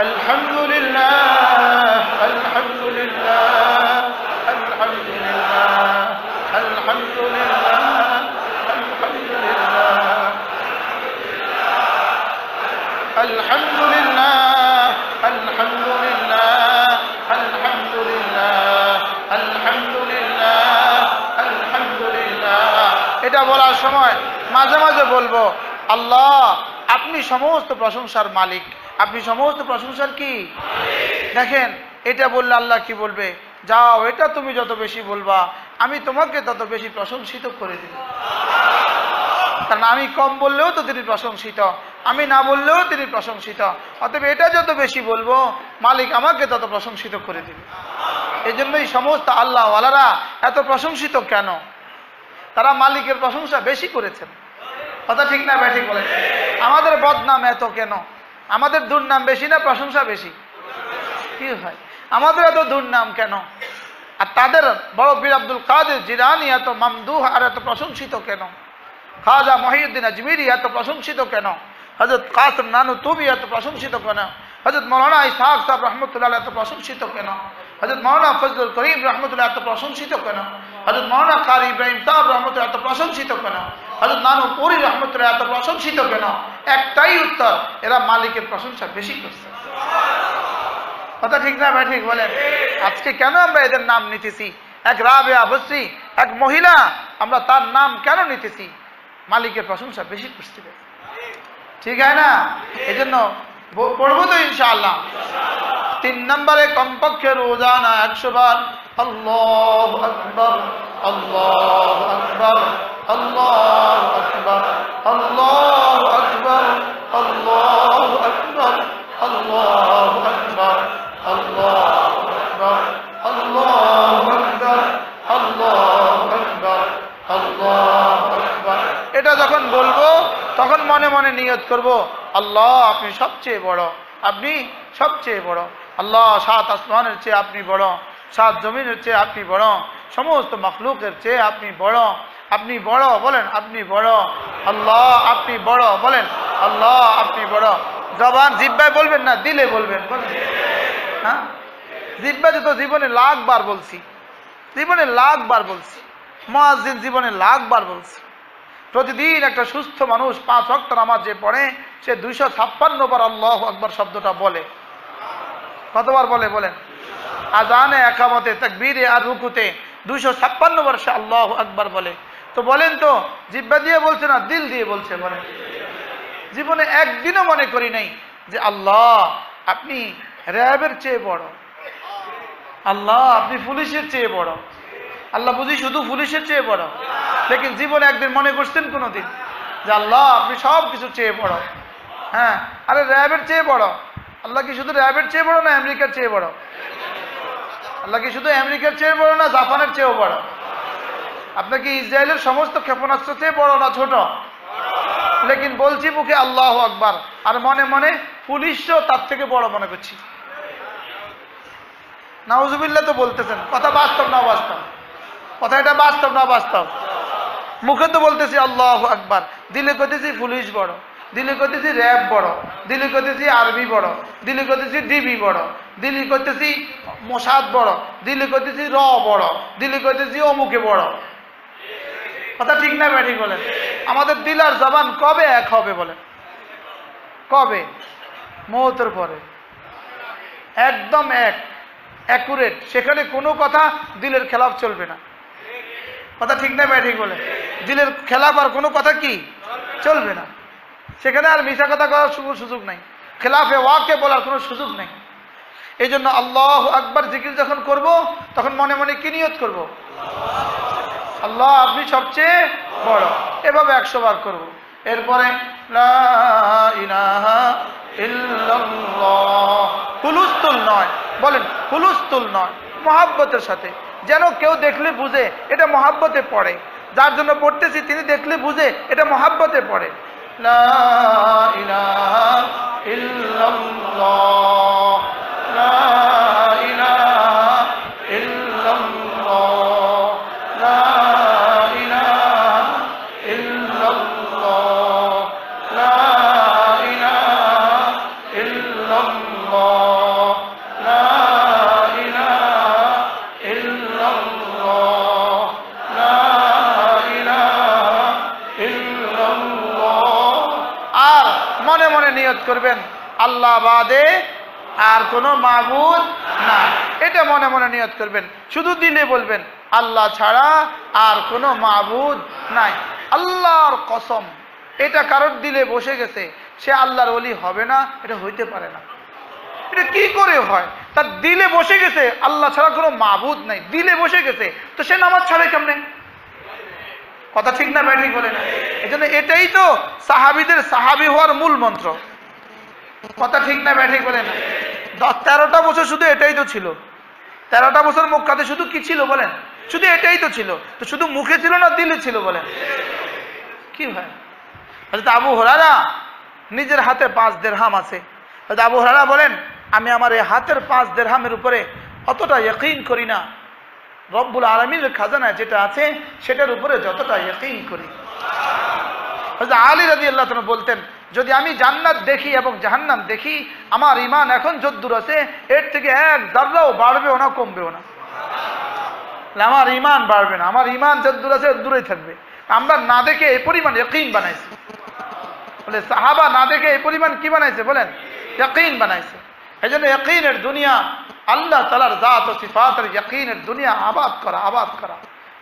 [SPEAKER 2] Alhamdulillah, alhamdulillah, alhamdulillah, alhamdulillah, alhamdulillah, alhamdulillah, alhamdulillah, alhamdulillah, alhamdulillah, alhamdulillah। এটা বলার সময় মাঝে মাঝে বলবো, আল্লাহ আপনি সমস্ত প্রশংসার মালিক, আপনি সমস্ত প্রশংসার কি। দেখেন এটা বললে আল্লাহ কি বলবে, যাও এটা তুমি যত বেশি বলবা আমি তোমাকে তত বেশি প্রশংসিত করে দিব। কারণ আমি কম বললেও তো তিনি প্রশংসিত, আমি না বললেও তিনি প্রশংসিত। অতএব এটা যত বেশি বলবো মালিক আমাকে তত প্রশংসিত করে দিবে। এই জন্যই সমস্ত আল্লাহওয়ালারা এত প্রশংসিত কেন? তারা মালিকের প্রশংসা বেশি করেছেন। কথা ঠিক না ব্যাঠিক বলেন? আমাদের বদনাম এত কেন? আমাদের দুর্নাম বেশি না প্রশংসা বেশি? কি হয় আমাদের এত দুর্নাম কেন? আর তাদের বড় পীর আব্দুল কাদের জিলানী এত মামদুহ আর এত প্রশংসিত কেন? খাজা মহিউদ্দিন আজমিরি এত প্রশংসিত কেন? হযরত কাসিম নানুতুবি এত প্রশংসিত কেন? হযরত মাওলানা ইসহাক সাহেব রহমতুল্লাহ এত প্রশংসিত কেন? হযরত মাওলানা ফজলুল করিম রহমতুল্লাহ এত প্রশংসিত কেন? হযরত মাওলানা কারি ইব্রাহিম সাহেব রহমতুল্লাহ এত প্রশংসিত কেন? হযরত নানুপুরি রহমতুল্লাহ এত প্রশংসিত কেন? একটাই উত্তর, এরা মালিকের প্রশংসা বেশি করছে। কথা ঠিক না ভাই ঠিক বলেন? আজকে কেন আমরা এদের নাম নিতেছি? এক রাবেয়া বসরি, এক মহিলা, আমরা তার নাম কেন নিতেছি? মালিকের প্রশংসা বেশি করছি। ঠিক হয় না? এই জন্য পড়বো তো ইনশাআল্লাহ। 3 নম্বরে কমপক্ষে রোজানা 100 বার আল্লাহু আকবার, আল্লাহু আকবার, আল্লাহু আকবার, আল্লাহু আকবার, আল্লাহু আকবার, আল্লাহু আকবার, আল্লাহু আকবার, আল্লাহু আকবার, আল্লাহু আকবার, আল্লাহু আকবার। এটা যখন বলবো তখন মনে মনে নিয়ত করব, আল্লাহ আপনি সবচেয়ে বড়, আপনি সবচেয়ে বড়। আল্লাহ 7 আসমানের চেয়ে আপনি বড়, 7 জমিনের চেয়ে আপনি বড়, সমস্ত মখলুকের চেয়ে আপনি বড়, আপনি বড় বলেন, আপনি বড়। আল্লাহ আপনি বড় বলেন, আল্লাহ আপনি বড়। জবান জিহ্বায় বলবেন না, দিলে বলবেন। বলেন হ্যাঁ, জিহ্বায় তো জীবনে লাখ বার বলছি, জীবনে লাখ বার বলছি, মুয়াজ্জিন জীবনে লাখ বার বলছি। প্রতিদিন একটা সুস্থ মানুষ 5 ওয়াক্ত নামাজ যে পড়ে সে 256 বার আল্লাহু আকবার শব্দটা বলে। কতবার বলে বলেন? আজানে, একামতে, তাকবীরে আর রুকুতে 256 বার সে আল্লাহু আকবার বলে। তো বলেন তো জিহ্বা দিয়ে বলছে না দিল দিয়ে বলছে? বলেন। জীবনে একদিনও মনে করি নাই যে আল্লাহ আপনি র্যাবের চেয়ে বড়, আল্লাহ আপনি পুলিশের চেয়ে বড়। আল্লাহ বুঝি শুধু পুলিশের চেয়ে বড়, লেকিন জীবনে একদিন মনে করছেন কোনোদিন যে আল্লাহ আপনি সব কিছু চেয়ে বড়। হ্যাঁ, আরে র্যাবের চেয়ে বড়। আল্লাহ কি শুধু র্যাবের চেয়ে বড় না আমেরিকার চেয়ে বড়? আল্লাহ কি শুধু আমেরিকার চেয়ে বড় না জাপানের চেয়েও বড়? আপনার কি ইসরায়েলের সমস্ত ক্ষেপণাস্ত্র চেয়ে বড় না ছোট? লেকিন বলছি মুখে আল্লাহ আকবার, আর মনে মনে পুলিশও তার থেকে বড় মনে করছি। নাউজুবিল্লাহ তো বলতেছেন, কথা বাস্তব না বাস্তব? কথা এটা বাস্তব না বাস্তব? মুখে তো বলতেছি আল্লাহ আকবার, দিলে কইতেছি পুলিশ বড়, দিলে কইতেছি র্যাব বড়, দিলে কইতেছি আর্মি বড়, দিলে কইতেছি ডিবি বড়, দিলে কইতেছি মোসাদ বড়, দিলে কইতেছি র বড়, দিলে কইতেছি অমুকে বড়। কথা ঠিক না ব্যাঠিক বলেন? আমাদের দিল আর জবান কবে এক হবে বলেন? কবে? মওতের পরে একদম এক, অ্যাকুরেট। সেখানে কোনো কথা দিলের খেলাফ চলবে না। কথা ঠিক না ব্যাঠিক বলেন? দিলের খেলাফ আর কোনো কথা কি চলবে না। সেখানে আর মিশা কথা করার সুযোগ নাই, খেলাফে ওয়াকে বলার কোনো সুযোগ নেই। এই জন্য আল্লাহ আকবার জিকির যখন করব তখন মনে মনে কি নিয়ত করব? আল্লাহ আপনি সবচেয়ে বড়। এভাবে 100 বার করব। এরপরে লা ইলাহা ইল্লাল্লাহ, হুলুস্থুল নয়, বলেন হুলুস্থুল নয়, মহাব্বতের সাথে, যেন কেউ দেখলে বুঝে এটা মহাব্বতে পড়ে, যার জন্য পড়তেছি তিনি দেখলে বুঝে এটা মহাব্বতে পড়ে। লা ইলাহা ইল্লাল্লাহ, লা ইলাহা ইল্লাল্লাহ, লা ইলাহা ইল্লাল্লাহ, লা ইলাহা ইল্লাল্লাহ, লা ইলাহা ইল্লাল্লাহ, লা ইলাহা ইল্লাল্লাহ। আর মনে মনে নিয়ত করবেন আল্লাহ বাদে আর কোনো মাবুদ না, এটা মনে মনে নিয়ত করবেন। শুধু দিলে বলবেন আল্লাহ ছাড়া আর কোনো মাবুদ নাই। আল্লাহর কসম, এটা কারোর দিলে বসে গেছে, সে আল্লাহর ওলি হবে না, এটা হইতে পারে না। এটা কি করে হয়? তার দিলে বসে গেছে আল্লাহ ছাড়া কোনো মাবুদ নাই, দিলে বসে গেছে, তো সে নামাজ ছাড়ে কেমনে? কথা ঠিক না ব্যাঠিক বলে না? এই জন্য এটাই তো সাহাবিদের সাহাবি হওয়ার মূল মন্ত্র। কথা ঠিক না ব্যাঠিক বলে না? 13টা বছর শুধু এটাই তো ছিল। 13টা বছর মক্কাতে শুধু কি ছিল বলেন? শুধু এটাই তো ছিল। তো শুধু মুখে ছিল না দিলে ছিল বলেন? কি হয়? হযরত আবু হুরায়রা নিজের হাতে 5 দিরহাম আছে। হযরত আবু হুরায়রা বলেন আমি আমার এই হাতের 5 দিরহামের উপরে অতটা ইয়াকিন করি না রব্বুল আলামিনের খাজানায় যেটা আছে সেটার উপরে যতটা ইয়াকিন করি। হযরত আলী রাদিয়াল্লাহু তাআলা বলতেন যদি আমি জান্নাত দেখি এবং জাহান্নাম দেখি, আমার ঈমান এখন যদ্দূর আছে এর থেকে 1 যারাও বাড়বেও না কমবেও না। আমার ঈমান বাড়বে না, আমার ঈমান যদ্দূর আছে দূরেই থাকবে। আমরা না দেখে এই পরিমাণ ইয়াকিন বানাইছি। বলে সাহাবা না দেখে এই পরিমাণ কি বানাইছে বলেন? ইয়াকিন বানাইছে। এই জন্য ইয়াকিনের দুনিয়া, আল্লাহ তাআলার জাত ও সিফাতের ইয়াকিনের দুনিয়া আবাদ করা, আবাদ করা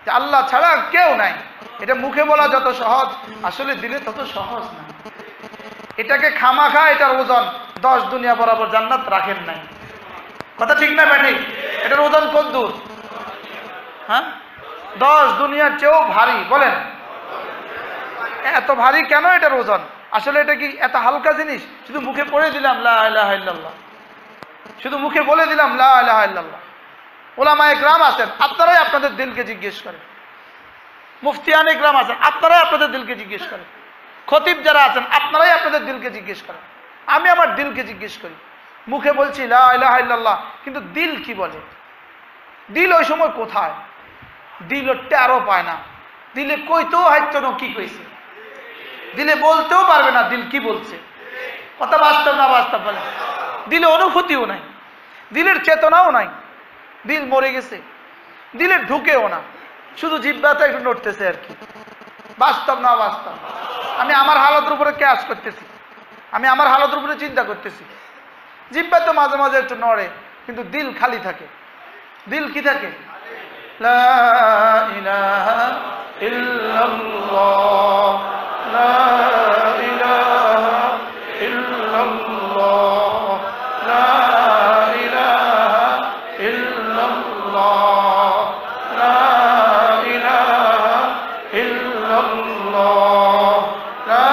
[SPEAKER 2] যে আল্লাহ ছাড়া কেউ নাই। এটা মুখে বলা যত সহজ, আসলে দিলে তত সহজ না। এটাকে খামাখা এটার ওজন 10 দুনিয়া বরাবর জান্নাত রাখেন নাই। কথা ঠিক না ব্যাঠিক? এটার ওজন কত দূর? হ্যাঁ, 10 দুনিয়ার চেয়েও ভারী। বলেন এত ভারী কেন এটার ওজন? আসলে এটা কি এত হালকা জিনিস? শুধু মুখে পড়ে দিলাম লা ইলাহা ইল্লাল্লাহ, শুধু মুখে বলে দিলাম লা ইলাহা ইল্লাল্লাহ। উলামায়ে কেরাম আছেন, আপনারাই আপনাদের দিলকে জিজ্ঞেস করেন। মুফতিয়ানে কেরাম আছেন, আপনারাই আপনাদের দিলকে জিজ্ঞেস করেন। খতিব যারা আছেন আপনারাই আপনাদের দিলকে জিজ্ঞেস করেন। আমি আমার দিলকে জিজ্ঞেস করি। মুখে বলছি লা ইলাহা ইল্লাল্লাহ, কিন্তু দিল কি বলে? দিল ওই সময় কোথায়? দিল টেরও পায় না, দিলে কইতেও হাইতো না কি কইছে, দিলে বলতেও পারবে না দিল কি বলছে। কথা বাস্তব না বাস্তব বলে? দিলে অনুভূতিও নাই, দিলের চেতনাও নাই, দিল মরে গেছে, দিলে ঢুকেও না, শুধু জিহ্বাটা একটু নড়তেছে আর কি। বাস্তব না বাস্তব? আমি আমার হালতের উপরে কেয়াস করতেছি, আমি আমার হালতের উপরে চিন্তা করতেছি। জিহ্বা তো মাঝে মাঝে একটু নড়ে, কিন্তু দিল খালি থাকে। দিল কি থাকে? লা ইলাহা ইল্লাল্লাহ, লা ইলাহা ইল্লাল্লাহ, লা ইলাহা ইল্লাল্লাহ, লা ইলাহা ইল্লাল্লাহ, লা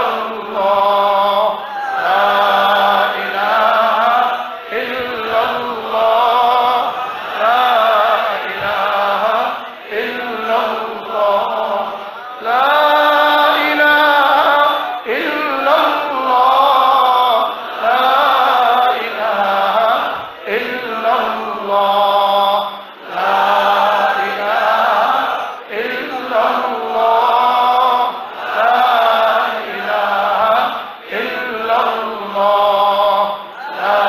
[SPEAKER 2] illallah, la ilaha illallah, la ilaha illallah, la ilaha illallah, la ilaha illallah, la ilaha illallah, la ilaha illallah, la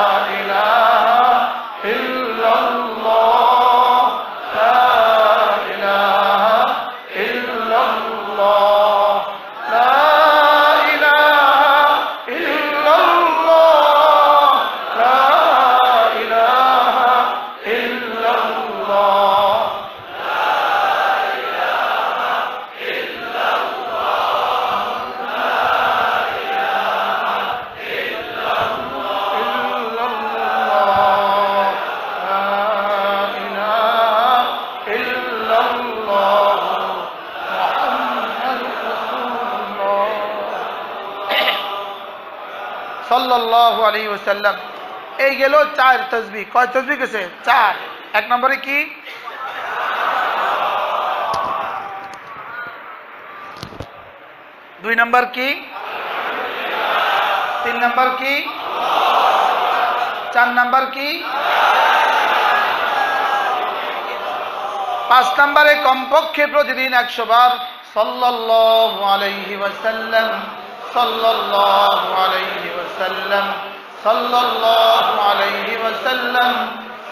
[SPEAKER 2] ilaha illallah, la ilaha illallah, la ilaha illallah, la ilaha illallah. সাল্লাল্লাহু আলাইহি ওয়াসাল্লাম। এই গেল 4 তাসবিহ। কয় তাসবিহ গেছে? 4। এক নম্বরে কি? দুই নম্বর কি? 3 নম্বর কি? 4 নম্বর কি? 5 নম্বরে কমপক্ষে প্রতিদিন 100 বার সাল্লাল্লাহু আলাইহি ওয়াসাল্লাম, সাল্লাল্লাহু আলাইহি ওয়াসাল্লাম, সাল্লাল্লাহু আলাইহি ওয়াসাল্লাম,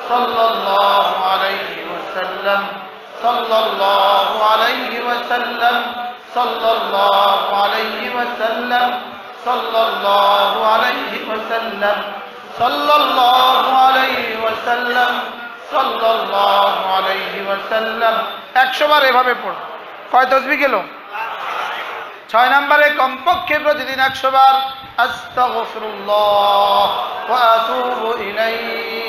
[SPEAKER 2] সাল্লাল্লাহু আলাইহি ওয়াসাল্লাম, সাল্লাল্লাহু আলাইহি ওয়াসাল্লাম, সাল্লাল্লাহু আলাইহি ওয়াসাল্লাম, সাল্লাল্লাহু আলাইহি ওয়াসাল্লাম, সাল্লাল্লাহু আলাইহি ওয়াসাল্লাম, সাল্লাল্লাহু আলাইহি ওয়াসাল্লাম। 100 বার এভাবে পড়ো। কয় তাসবিহ গেল? 6 নম্বরে কমপক্ষে প্রতিদিন 100 বার আস্তাগফিরুল্লাহ ওয়া আতুবু ইলাইহি,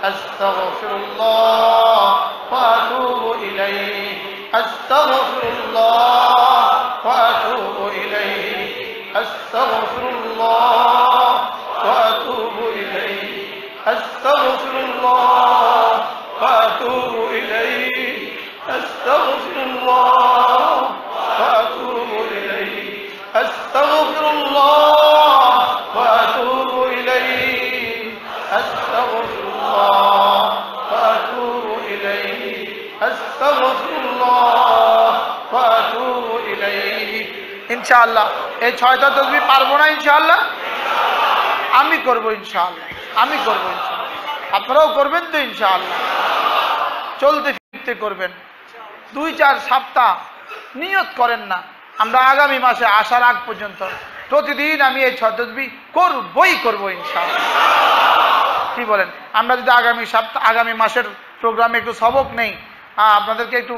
[SPEAKER 2] আস্তাগফিরুল্লাহ ওয়া আতুবু ইলাইহি, আস্তাগফিরুল্লাহ ওয়া আতুবু ইলাইহি, আস্তাগফিরুল্লাহ ওয়া আতুবু ইলাইহি, আস্তাগফিরুল্লাহ ওয়া আতুবু ইলাইহি, আস্তাগফিরুল্লাহ ওয়া আতুবু ইলাইহি, আস্তাগফিরুল্লাহ ওয়া আতুবু ইলাইহি, আস্তাগফিরুল্লাহ ওয়া আতুবু ইলাইহি, আস্তাগফিরুল্লাহ ওয়া আতুবু ইলাইহি। ইনশাআল্লাহ এই 6টা তাসবিহ পারবো না ইনশাআল্লাহ? আমি করব ইনশাআল্লাহ, আমি করব ইনশাআল্লাহ। আপনারাও করবেন তো ইনশাআল্লাহ? চলতে ফিরতে করবেন। 2-4 সপ্তাহ নিয়ত করেন না, আমরা আগামী মাসে আসার আগ পর্যন্ত প্রতিদিন আমি এই 6 তাসবিহ করবই করব ইনশাআল্লাহ। কি বলেন? আমরা যদি আগামী মাসের প্রোগ্রামে একটু সবক নেই, আপনাদেরকে একটু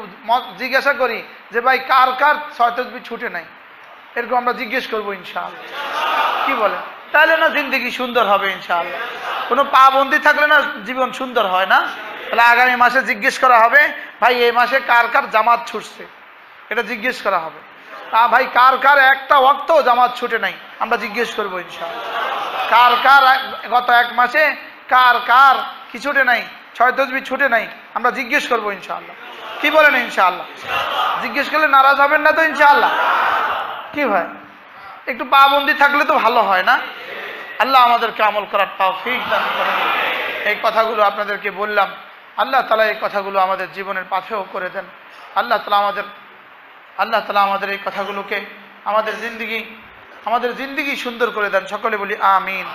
[SPEAKER 2] জিজ্ঞাসা করি যে ভাই কার কার 6 তাসবিহ ছুটে নাই, এরকম আমরা জিজ্ঞেস করবো ইনশাআল্লাহ। কি বলেন? তাহলে না জিন্দগি সুন্দর হবে ইনশাআল্লাহ। কোনো পাবন্দি থাকলে না জীবন সুন্দর হয় না। তাহলে আগামী মাসে জিজ্ঞেস করা হবে ভাই এই মাসে কার কার জামাত ছুটছে, এটা জিজ্ঞেস করা হবে। তা ভাই কার কার একটা ওয়াক্ত জামাত ছুটে নাই, আমরা জিজ্ঞেস করবো ইনশাআল্লাহ। কার কার গত 1 মাসে কার কার কি ছুটে নাই, 6 তাসবিহ ছুটে নাই, আমরা জিজ্ঞেস করবো ইনশাআল্লাহ। কি বলেন ইনশাআল্লাহ? জিজ্ঞেস করলে নারাজ হবেন না তো ইনশাআল্লাহ? কি ভাই একটু পাবন্দি থাকলে তো ভালো হয় না? আল্লাহ আমাদেরকে আমল করার তৌফিক দান করেন। এই কথাগুলো আপনাদেরকে বললাম, আল্লাহ তাআলা এই কথাগুলো আমাদের জীবনের পাথেয় করে দেন। আল্লাহ তাআলা আমাদের এই কথাগুলোকে আমাদের জিন্দেগি সুন্দর করে দেন। সকলে বলি আমিন।